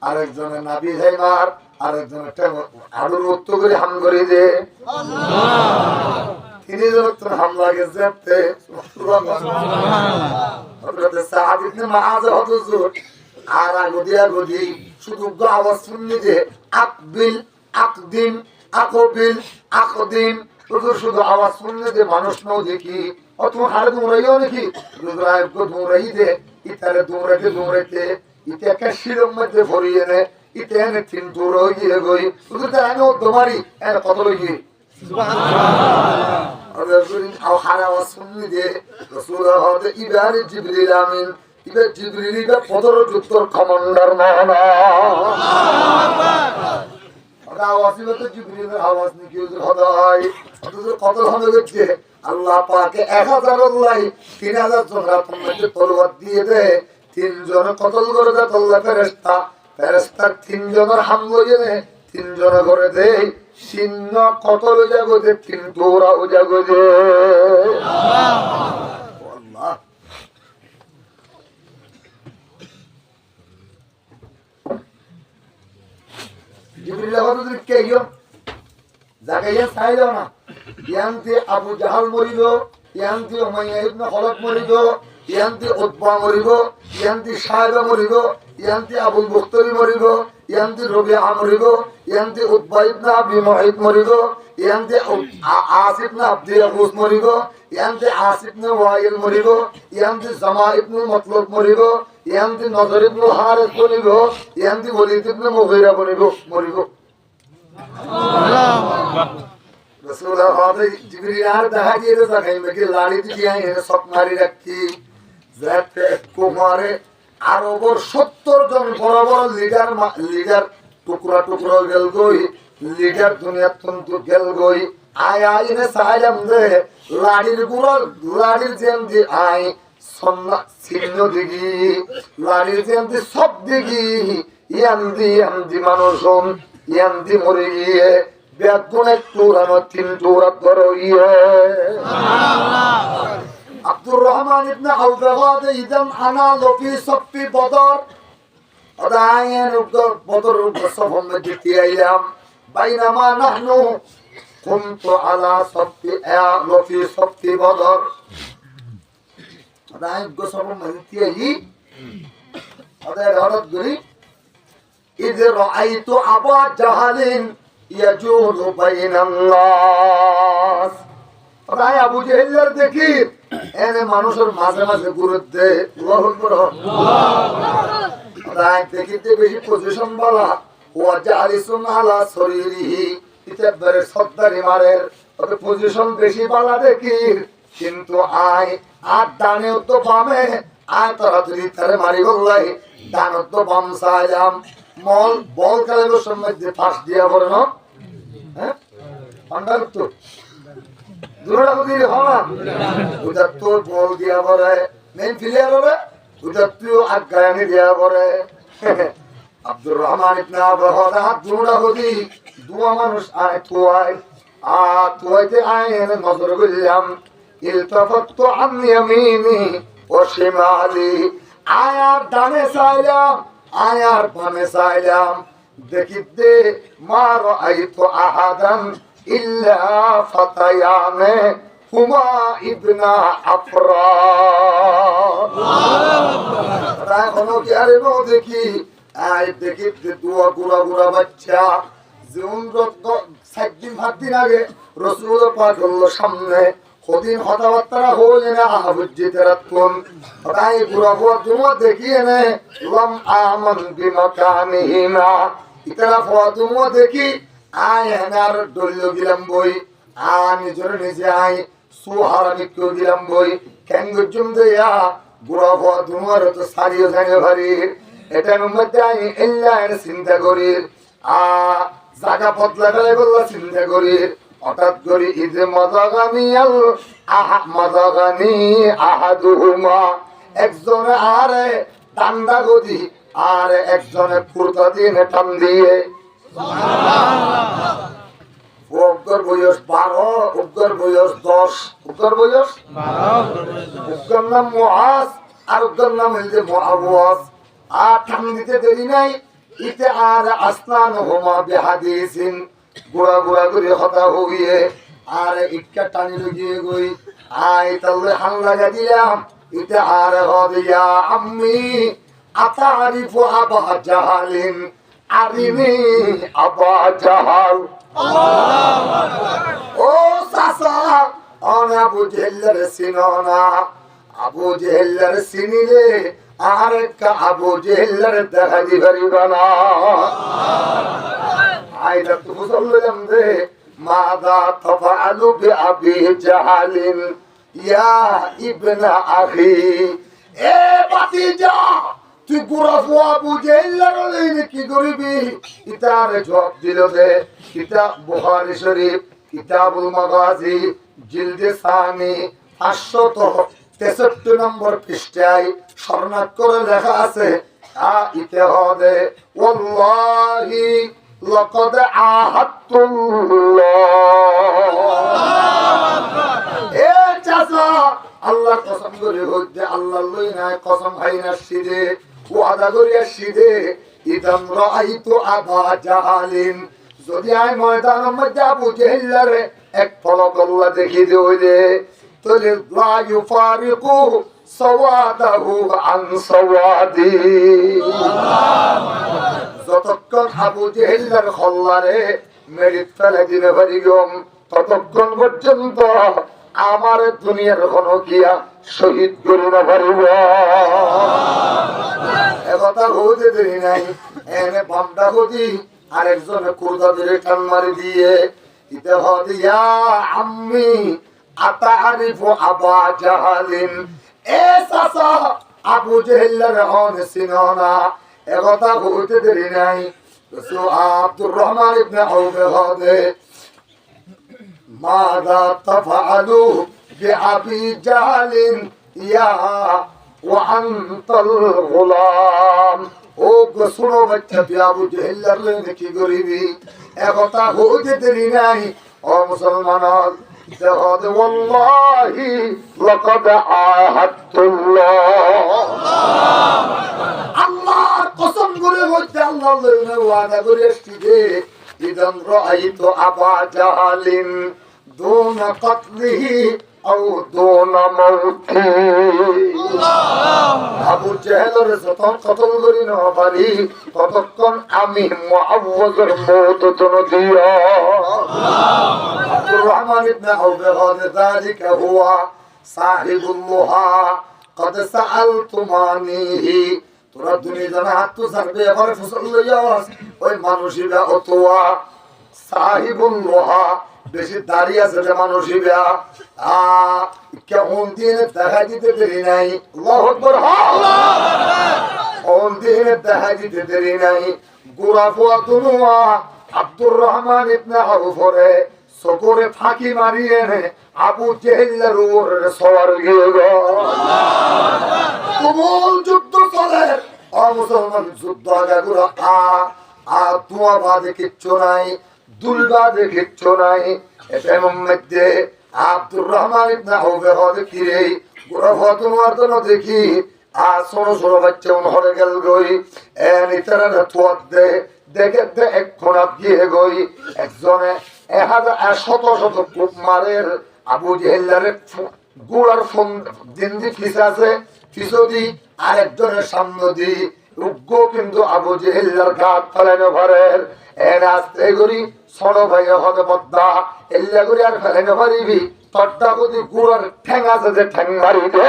আরেকজনে নাবি যাই মার, আরেকজনে আলুর উত্তর করে হাম করে দে, সুবহানাল্লাহ। 3 জন তো হামলা গেছে, সুবহানাল্লাহ। হযরত সাদ ইবনে মুআয হুজুর আর আগদিয়া গদি শুধু আওয়াজ শুনলি যে আকবিল আকদিম আকবিল আকদিম, শুধু আওয়াজ শুনলে যে মানুষ নও দেখি অত হাড় দৌড়াইও নাকি দৌড়াই দে, ইতারে দৌড়াইতে দৌড়াইতে ইতে একটা শিরোর মধ্যে ভরিয়ে নে, ইতে এনে 3 দৌড় হয়ে গই শুধু তার আমি তোমারই এর কত লইয়ে, সুবহানাল্লাহ। আও হারা আওয়াজ শুনলি যে রাসূল হতে ইবারে জিবরিল আমিন ইবে জিবরিল ইবে 15 যুদ্ধর কমান্ডার মানা আওয়াজই তো জিবরিলের আওয়াজ নাকি হদাই অথচ কত হবে হচ্ছে আল্লাহ পাকে 1000 আল্লাহ 3000 জন রাতের মধ্যে তলোয়ার দিয়ে দেয় 3 জন কতল করে দেয় আল্লাহ ফেরেশতার 3 জনের হামলা দিয়ে 3 জন করে দেয় সিন্ন কতল জাগতে কিন্তু ওরাও জাগতে আল্লাহ জিবরিল হযরত কে ইয়ো জাগাইয়া চাইলো না ইয়ান্তি আবু জাহাল মরিব ইয়ান্তি উমাইয়া ইবনে খলক মরিব ইয়ান্তি উতবা মরিব ইয়ান্তি সাহেবা মরিব ইয়ান্তি আবুল বুখতারি মরিব ইয়ান্তি রবিআ মরিব ইয়ান্তি উতবা ইবনে আবি মুআইদ মরিব ইয়ান্তি আসিফ ইবনে আব্দি ইয়াকুস মরিব ইয়ান্তি আসিফ ইবনে ওয়াইল মরিব ইয়ান্তি জামা ইবনে মতলব মরিব ইয়ান্তি নজর ইবনে হারিস মরিব ইয়ান্তি ওলীদ ইবনে মুগীরা মরিব রাসূল হাদি জিবরিল আর দেখা দিয়ে দেখাই মেকে লাড়ি দিয়ে এনে সব মারি রাখি যাতে কুমারে আরবর 70 জন বড় বড় লিডার টুকরা টুকরা গেল গই লিডার দুনিয়া তন্তু গেল গই আয় এনে সাইলাম দে লাড়ির যেন দি আই সন্না চিহ্ন দিগি লাড়ির যেন দি সব দিগি ইয়ান্দি মানুষম ইয়ান্দি মরে গিয়ে বেদগুন একটু রানো 3 টুরা করো ইয়ে আব্দুর রহমান ইবনে আউফ ওয়াদে ইদাম আনা লফি সফি বদর আদায়েন বদর সফম মধ্যে আইলাম বাইনামা নাহনু কুনতু আলা সফি লফি সফি বদর আদায়েন সফম মধ্যে আই আদায় হরত গরি ইয রাআইতু আবা জাহালিন ইয়াজুলু বাইনান নাস রায় আবু জেহেলের দেখি এনে মানুষের মাঝে মাঝে ঘুরতে আল্লাহু আকবার রায় দেখিতে বেশি পজিশন বলা ওয়া জালিসুন আলা শরীরিহি ইতাবারে সদ্দারি মারের তবে পজিশন বেশি বালা দেখি কিন্তু আয় আর ডানেও তো বামে আয় তাড়াতাড়ি তারে মারি বললাই ডানও তো বাম সাইলাম মল বল খেলার সময় যে ফাঁস দিয়া পড়ে না হ্যাঁ আন্ডার তো দুরা বুঝি হনা ওটা তো বল দিয়া পড়ে মেন প্লেয়ার হবে ওটা তুই আগায়ানি দিয়া পড়ে আব্দুর রহমান ইবনে আবু হাদা দুরা বুঝি দুয়া মানুষ আয় তুইতে আয় এনে নজর করিলাম ইলতাফাতু আন ইয়ামিনি ওয়া শিমালি আয়ার ডানে চাইলাম আয়ার বামে চাইলাম দেখিতে মা রাআইতু আহাদান ইল্লা ফাতায়ানে হুমা ইবনা আফরা রাখনো কি আরে নো দেখি আই দেখিতে দুয়া গুড়া গুড়া বাচ্চা যেমন 7 দিন 7 দিন আগে রাসূল পাক আল্লাহর সামনে কদিন কথাবার্তা হয়ে না আবুজ্জিতারাতুন রাই গুড়া গুড়া দুয়া দেখিয়ে নে লম আমান বিমাকানিহিমা ইতরা ফাতুমা দেখি আয় এনার দল্য গিলাম বই নিজের নিজে আয় সুহারামি কেউ গিলাম বই ক্যাঙ্গুজুম দেয়া গুড়া হওয়া দুমার তো সারিও জানে ভারি এটার মধ্যে আমি এল্লার চিন্তা করি জাগা বদলা গেলে বললা চিন্তা করি হঠাৎ করি ইদে মাদাগানি আহাদুহুমা একজনে আরে ডান্ডা গদি আর একজনে ফুরতা দিয়ে টান দিয়ে উগ্র বয়স 12 উগ্র বয়স 10 উগ্র বয়স 12 উগ্র নাম মুআজ আর উগ্র নাম হইছে মুআওয়াজ আর টান দিতে দেরি নাই ইতে আর আসনান হুমা বিহাদিসিন গুড়া গুড়া করে কথা হইয়ে আর ইক্কা টানি লগিয়ে গই আই তালে হাল লাগা দিলাম ইতে আর হদিয়া আম্মি আতারিফু আবা জাহালিন আরিনি আবা জাহাল ও সাসা অনা আবু জেহেলের সিননা আবু জেহেলের সিনিলে আর কা আবু জেহেলের দেখা দিবারিবা না আইদা তো বুঝলাম দে মাদা তাফআলু বি আবি জাহালিন ইয়া ইবনা আখি এ বাতিজা তুই গুড়া ফুয়া বুঝে কি করিবি ইতার জবাব দিল দে কিতাব বুখারী শরীফ কিতাবুল মাগাজি জিলদে সানি 563 নম্বর পৃষ্ঠায় স্বর্ণাক্ষর করে লেখা আছে ইতে হবে ওয়াল্লাহি লাকাদ আহাদতুল্লাহ এ চাচা আল্লাহ কসম করে হইতে আল্লাহ লই না কসম খাই না সিদে ওয়াদা করিয়া সিদে ইদাম রাআইতু আবা জাহালিন যদি আই ময়দানের মধ্যে আবু জেহেলের এক পলক আল্লাহ দেখি দিলে তাহলে লা ইউফারিকু সাওয়াদাহু আন সাওয়াদি যতক্ষণ আবু জেহেলের খল্লারে মেরিত ফেলে দিনে পারিগম ততক্ষণ পর্যন্ত আমার দুনিয়ার কোন কিয়া শহীদ করি না পারিব একথা হতে দেরি নাই এনে বামটা হতি আরেকজনে কুর্দা ধরে টান মারি দিয়ে ইতে হদিয়া আম্মি আতারিফু আবা জাহালিন এ চাচা আবু জেহেলের হন সিননা একথা হতে দেরি নাই আব্দুর রহমান ইবনে আউফ হদে মাযা তাফআলু বিআবি জাহালিন ইয়া ওয়া আনতাল গোলাম ও শুনো বাচ্চা তুই আবু জেহেলের কি করিবি একথা হতে দেরি নাই ও মুসলমান দেখো ওয়াল্লাহি লাকাদ আহাদতুল্লাহ আল্লাহর কসম করে বলতে আল্লাহ ওয়াদা করে এসেছে ইদান রাআইতু আবা জাহালিন দুন কতলিহি আও দুন মাউতি আবু জেহেলের যতক্ষণ কতল করি না পারি ততক্ষণ আমি মুআওয়াজের মওত জন দিয়া আব্দুর রহমান ইবনে আউফ হযরত যালিকা হুয়া সাহিবুল মুহা قد سألتمانيه তোরা দুনিয়া জানা হাত তো ছাড়বে এবারে ফসল লইয়াস ওই মানুষিবা অতোয়া সাহিবুল লোহা বেশি দাঁড়িয়ে আছে যে মানুষিবা কেমন দিন দেখা দিতে দেরি নাই আল্লাহু আকবার কোন দিন দেখা দিতে দেরি নাই গোরা ফুয়া দুনুয়া আব্দুর রহমান ইবনে আউফরে সকরে ফাঁকি মারিয়ে আবু জেহেলের উপরে সওয়ার গিয়ে গো তুমুল যুদ্ধ চলে মুসলমান যুদ্ধ আগাগুলো ধোঁয়া বাদে কিচ্ছু নাই দুল বাদে কিচ্ছু নাই এটার মধ্যে আব্দুর রহমান ইবনে আউফ হদে কিরে গোরা ফতোয়ার জন্য দেখি ছোট ছোট বাচ্চা হরে গেল গই নিতারা থুয়াত দে দেখে দে এক খোনাপ গিয়ে গই একজনে 1000 কূপ মারের আবু জেহেলের গোড়ার ফোন দিনদি ফিস আছে ফিসদি আরেকজনের সামনে দি উগ্র কিন্তু আবু জেহেলের গাত ফেলানো ভরের রাস্তায় করি ছোট ভাই হতে পদ্মা এল্লা করি আর ফেলানো পারিবি তরটা কদি গোড়ার ঠ্যাং আছে যে ঠ্যাং মারি দে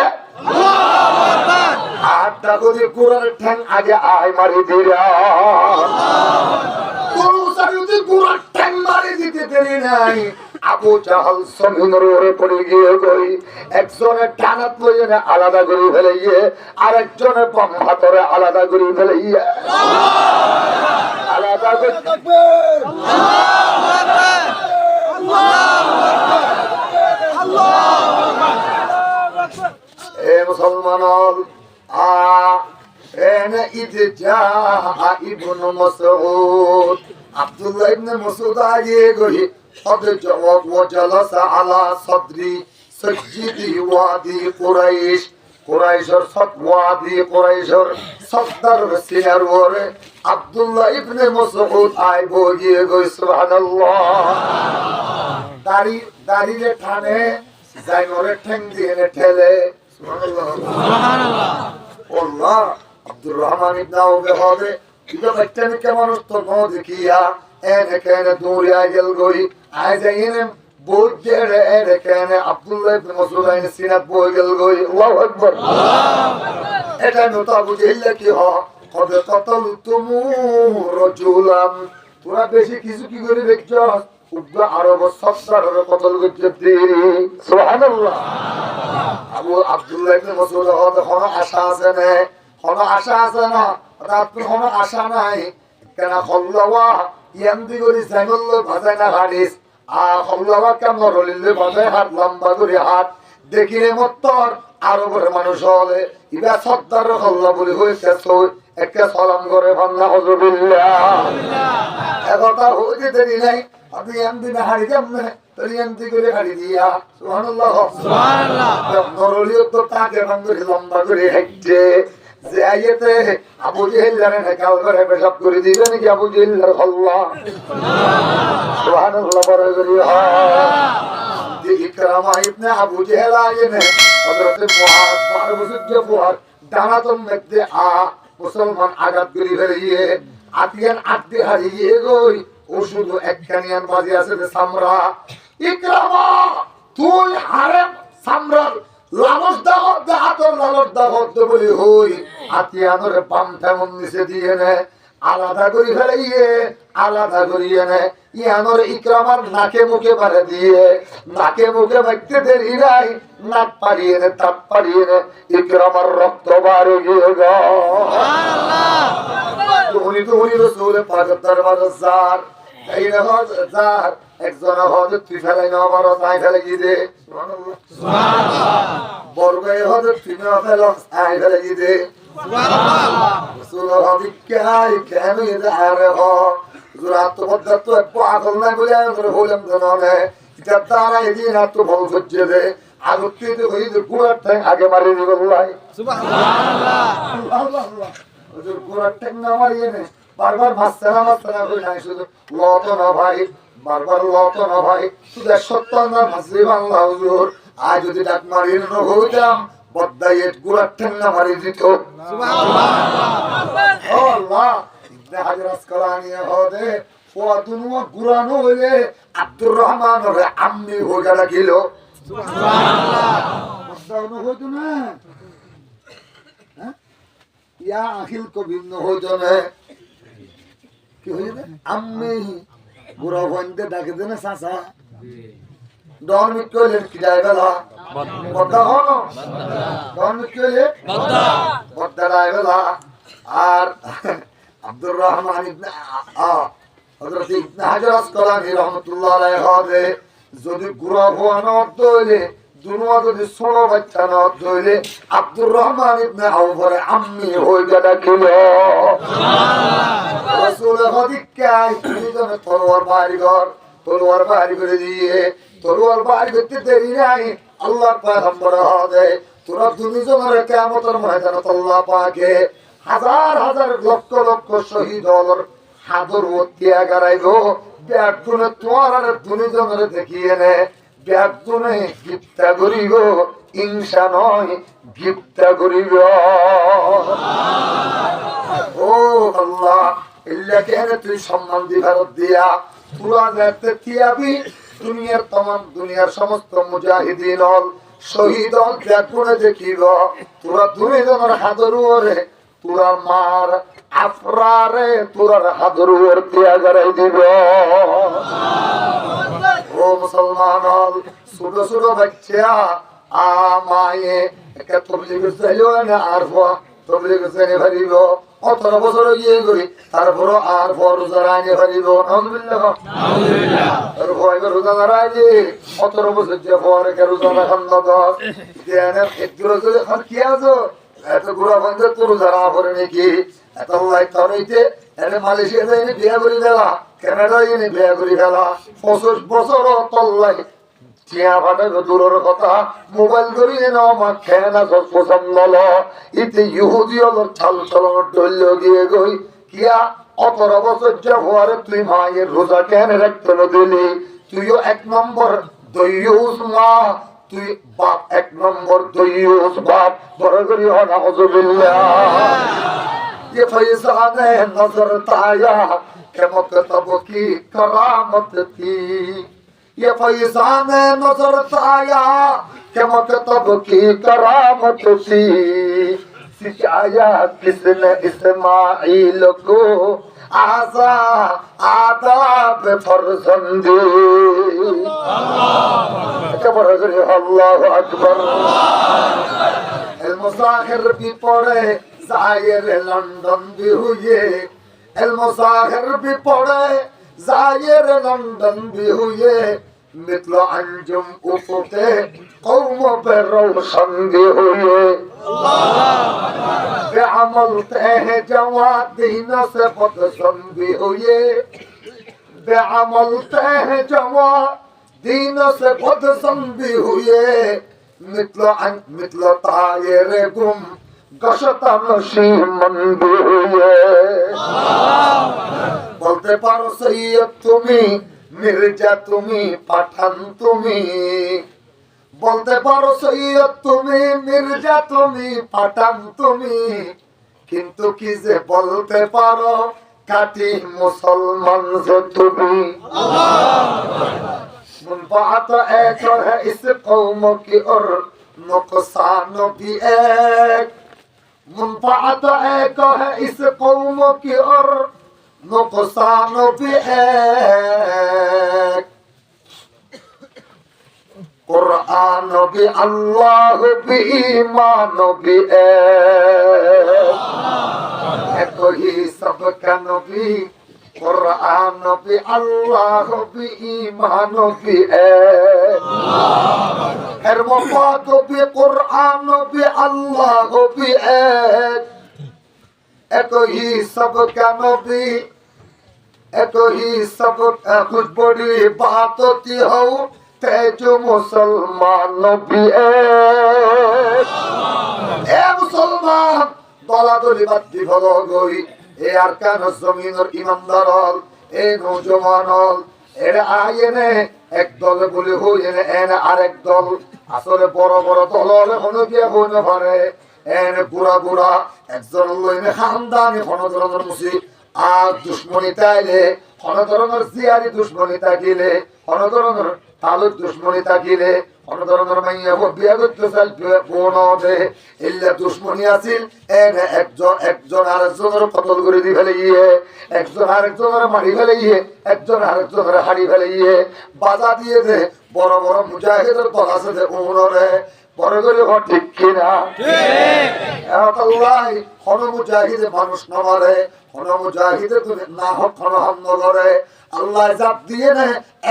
আটটা কদি গোড়ার ঠ্যাং আগে আয় মারি দিরা গোড়ার ঠ্যাং মারি দিতে দেরি নাই আবু জাহাল জমিনের উপরে পড়ে গিয়ে গই একজনের ডানাত লইয়ে আলাদা করে ফেলাইয়ে আরেকজনের বাম হাতরে আলাদা করে ফেলাইয়ে আলাদা করে এ মুসলমান ইদে যা ইবনে মাসউদ আব্দুল্লাহ ইবনে মাসউদ আগে গই وجلس على صدري سجدي وادي قريش قريشর ওয়াদি কুরাইশের সর্দার সিনার ওরে আব্দুল্লাহ ইবনে মাসউদ আই বগিয়ে গই সুবহানাল্লাহ দাড়িরে টানে জাইনরে ঠ্যাং দিয়ে ঠেলে সুবহানাল্লাহ সুবহানাল্লাহ আল্লাহ আব্দুর রহমান ইবনে আউফ হবে কিবা বাচ্চানে কেমন তো নো দেখিয়া এনে দৌড়ে আগেল গই আই যাইনে বহুত দেরে এনে আব্দুল্লাহ ইবনে মাসউদ আইনে সিনাত বই গেল গই আল্লাহু আকবার এটা নতা বুঝিলে কি হ কবে কতল তুমু রাজুলাম তোরা বেশি কিছু কি করে দেখছস উগ্র আরব সফসারের কতল করতে সুবহানাল্লাহ আবু আব্দুল্লাহ ইবনে মাসউদ হন আশা আছে না, হন আশা আছে না, আপনি হন আশা নাই কেন? খল্লাওয়া ইয়ান্দি করি জাইমুল বাজায় না হাদিস খল্লাওয়া কেন রলিলে বাজায় হাত লম্বা করে হাত দেখিলে মত্তর আরবের মানুষ হলে ইবা সত্তর খল্লা বলি হয়েছে একটা সালাম করে ভান্না হুজুবিল্লাহ একথা হইতে দেরি নাই। আপনি এমনি না হারি কেমনে তোর এমনি করে হারি দিয়া সুবহানাল্লাহ সুবহানাল্লাহ নরলিও তো তাকে ভাঙ্গরে লম্বা করে হাঁটছে যে আইতে আবু জেহেল জানে না কাল করে পেশাব করে দিবে নাকি আবু জেহেলের খল্লা সুবহানাল্লাহ বড় করে যে ইকরামা ইবনে আবু জেহেল আইনে হযরত মুআজ 12 বছর যে বুয়ার দানাতন মধ্যে মুসলমান আঘাত করে ফেলিয়ে আতিয়ান আত্মে হারিয়ে গই ও শুধু একখানিয়ান বাজে আছে যে সামরা ইকরামা তুই হারেম সামরার লালস দাগত হাতর লালস দাগত বলি হই আতিয়ানোর বামটা মন নিচে দিয়ে নে আলাদা করে ফেলাইয়ে আলাদা করিয়ে নে ইয়ানোর ইকরামার নাকে মুখে মারে দিয়ে নাকে মুখে মারতে দেরি নাই নাক পারিয়ে নে তাপ পারিয়ে নে ইকরামার রক্ত বাড়ে গিয়ে গো তুমি রাসূল পাকের দরবারে যার এই রকম যার একজন হযরত তুই ফেলাই না বড় তাই ফেলে গিয়ে সুবহানাল্লাহ সুবহানাল্লাহ বড়বে হযরত তুই না ফেলো তাই ফেলে গিয়ে সুবহানাল্লাহ রাসূল হযরত কাই কেন ইজারে হ জুরাত পদ্ধত তো পাগল না বলে আমরা হলাম জানে এটা তারা এদিন এত ভালো সহ্য দে আগতে তো হই যে গুড়ার ঠ্যাং আগে মারি দিল আল্লাহ সুবহানাল্লাহ আল্লাহ ওদের গুড়ার ঠ্যাং না মারিয়ে নে বারবার মাসরা কই নাই শুধু লত না ভাই বারবার লত না ভাই শুধু 70 না মাসরি বাংলা হুজুর আজ যদি ডাক মারিয়ে না হইতাম বদ্দায়ের গুড়ার ঠ্যাং না মারি দিত সুবহানাল্লাহ আল্লাহ ইবনে হাজার আসকালানি হদে ফুয়াতুনু গুরানো হইলে আব্দুর রহমান রে আম্মি হয়ে লাগিল সুবহানাল্লাহ বদ্দানো হইতো না হ্যাঁ ইয়া আখিল কো ভিন্ন হইতো না কি হইছে আম্মি গুরা হইতে ডাকে দেন চাচা ডন মিকলে কি যাইবেলা বদ্দা হনো ডন মিকলে বদ্দা বদ্দা যাইবেলা আর আব্দুর রহমান ইবনে হযরত ইবনে হাজার আসকালানি রাহমাতুল্লাহ আলাইহি হদে যদি গুরা হওয়ানো হইলে দুনিয়া যদি ছোট বাচ্চা না হইলে আব্দুর রহমান ইবনে আউফরে আম্মি হই গেল সুবহানাল্লাহ রাসূল হদিকাই দুজন তলোয়ার বাড়ি করে দিয়ে তলোয়ার বাড়ি করতে দেরি নাই আল্লাহর পয়গম্বর হদে তোরা দুজনের কিয়ামতের ময়দানে আল্লাহ পাকে হাজার হাজার লক্ষ লক্ষ শহীদ হলর হাদর ওতিয়া গারাইব ব্যাগুনে তোমার আর দুজনের দেখিয়ে নে ব্যাগুনে গিফটা করিব ইনসা নয় গিফটা করিব ও আল্লাহ ইল্লা কেন তুই সম্মান দি ভারত দিয়া তোরা দেখতে তিয়াবি দুনিয়ার तमाम দুনিয়ার সমস্ত মুজাহিদিন হল শহীদ হল ব্যাগুনে দেখিব তোরা দুজনের হাদর ওরে তোরা মার আফরারে তোরার হাদর ওরতে আগারাই দিব ও মুসলমান ছোট ছোট বাচ্চা আমায়ে একটা তবলিগ চাইলো না আর তবলিগ চাইলে ভারিব 18 বছর গিয়ে গই তারপর আর রোজা রাইনে ভারিব আলহামদুলিল্লাহ আলহামদুলিল্লাহ আর ভয় রোজা রাইনে 18 বছর যে পরে রোজা রাখান না দশ দেনে একটু রোজা খান কি আছো এত গুড়া বন্ধ তোর যারা করে নাকি এত লাইট হইতে এনে মালয়েশিয়া যাইনি বিয়া করে গেলা কানাডা যাইনি বিয়া করে গেলা 25 বছর তল্লাই চিয়া ফাটা দূরের কথা মোবাইল করিয়ে নাও মা খেয়ে না পছন্দ হলো ইতে ইহুদি হলো চাল চলন ডল গিয়ে গই কিয়া 18 বছর যে হওয়ারে তুই মায়ের রোজা কেন রাখতে দিলি তুইও 1 নম্বর দইয়ুস মা তুই বাপ 1 নম্বর দইয়ুস বাপ বড় করি হন আউযুবিল্লাহ ये फैज़ाने नजर ताया के मकतब की करामत थी ये फैज़ाने नजर ताया के मकतब की करामत थी सिखाया किसने इस्माइल को आजा आदाब फरजंदी अल्लाहु अकबर मुसाहिर भी पढ़े जाहिर लंदन भी हुए मुसाहिर भी पढ़े जाहिर लंदन भी हुए मित्ल अंजुम उफुके कौम पे रोशन भी हुए बेअमल हैं जवा दीन से बदसम भी हुए बेअमल हैं जवा दीन से बदसम भी हुए मित्ल तायरे गुम गशता नशीमन भी हुए बोलते पारो सैयद तुमी मिर्जा तुमी पाठान तुमी बोलते पारो सैयद तुमी मिर्जा तुमी पाठान तुमी किंतु की जे बोलते पारो काटी मुसलमान जो तुमी मुनफात एक है इस कौम की और नुकसान भी एक मुनफात एक है इस कौम की और नुकसान भी एक कुरान भी अल्लाह भी ईमान भी एक ही सबका नबी कुरान भी अल्लाह भी ईमान भी हर वफात भी कुरान भी अल्लाह भी एक ही सबका नबी एक ही सब कुछ बड़ी बात होती हो तेजो मुसलमान भी मुसलमान दला दली बात दी भलो गई ए अरकान जमीन और ईमानदार हल ए नौजवान हल এরা আইনে এক দল বলে হইনে এনে আরেক দল আসলে বড় বড় দল হলে হনো গিয়া হইনে পারে এনে বুড়া বুড়া একজন লইনে খানদানি হনো ধরনের মুসি আর দুশ্মনী তাইলে হনো ধরনের জিয়ারি দুশ্মনী তাকিলে হনো ধরনের তালুক দুশ্মনী তাকিলে হনো ধরনের মাইয়া বিয়া করতে চাল বোন দে এল্লা দুশ্মনী আছিল এনে একজন আরেকজনের কতল করে দি ফেলে গিয়ে একজন আরেকজনের মারি ফেলে গিয়ে একজন আরেকজনের হাড়ি ফেলে গিয়ে বাজা দিয়ে দে বড় বড় মুজাহিদের দল আছে যে উমরে বড় করে ঠিক কিনা আল্লাহ হন মুজাহিদে মানুষ না মারে হন মুজাহিদে তুমি না হোক হন হামলা করে আল্লাহ জাত দিয়ে না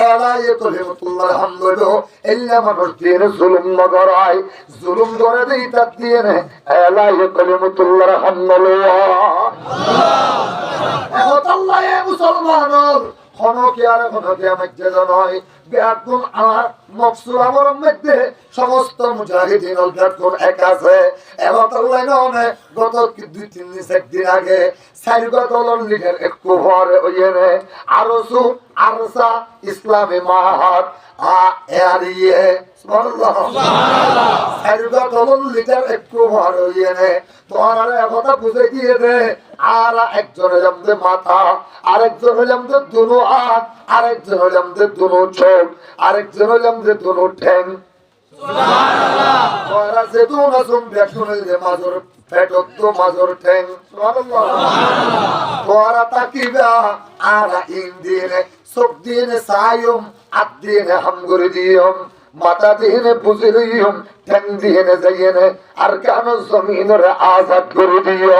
এলায়ে কলিমাতুল্লাহ হামদুলিল্লাহ ইল্লা মানুষ দিয়ে জুলুম না করায় জুলুম করে দেই তার দিয়ে না এলায়ে কলিমাতুল্লাহ হামদুলিল্লাহ আল্লাহ এ মুসলমান হনকে আর হনকে আমি যেন নয় বেআকুল আমার মকসুর আমার মধ্যে সমস্ত মুজাহিদিন বেআকুল এক আছে এবং আল্লাহ নয় গত 2-3 দিন আগে সাইরগত লিডার একটু ভরে ওইনে আরসু আরসা ইসলামী মাহাত এরিয়ে সুবহানাল্লাহ সাইরগত লিডার একটু ভরে ওইনে তোমার কথা বুঝে দিয়ে দে আর একজন হলাম যে মাথা আরেকজন হলাম যে দুনো হাত আরেকজন হলাম যে দুনো চোখ আরেকজন হলাম যে দুনো ঠ্যাং সুবহানাল্লাহ তোরা যে দুনো সুম দেখুন যে মাজর পেটত তো মাজর ঠ্যাং সুবহানাল্লাহ তোরা তাকিবা আর ইন্দিনে সব দিনে সায়ুম আদ দিনে হাম করে দিয়ম মাথা দিনে বুঝে দিয়ম ঠ্যাং দিনে যাইনে আর কেন জমিনের আজাদ করে দিও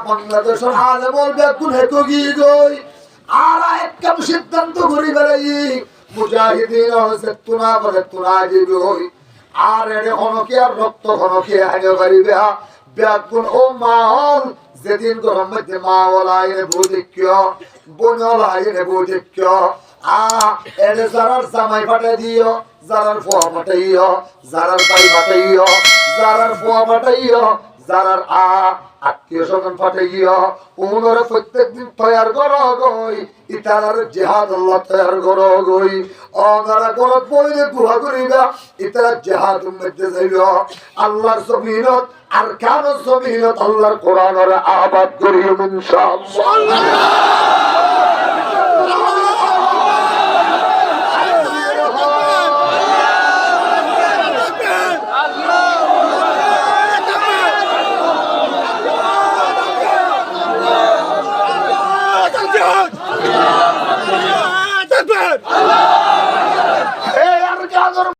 বাংলাদেশের হালে বলবে কোন হেতু গিয়ে গই আর একদম সিদ্ধান্ত ঘুরি বেড়াই মুজাহিদিন হচ্ছে তুনা বলে তুনা যাবি হই আর এনে হনকে আর রক্ত হনকে হাইনে পারিবে ব্যাকুন ও মাহল যেদিন গরম মধ্যে মাওয়ালা এনে বৌদিক্য বোনলা এনে বৌদিক্য এনে যারার জামাই ফাটে দিও যারার ফুয়া ফাটাইও যারার ভাই ফাটাইও যারার ফুয়া ফাটাইও যারার আত্মীয় স্বজন ফাটে গিয়া উমরে প্রত্যেকদিন তৈয়ার করো গই ইতারার জিহাদ আল্লাহ তৈয়ার করো গই অনারা করত বইলে দুয়া করিবা ইতারা জিহাদ মধ্যে যাইবা আল্লাহর জমিনত আর কার জমিনত আল্লাহর কোরআনের আবাদ করিও ইনশাআল্লাহ।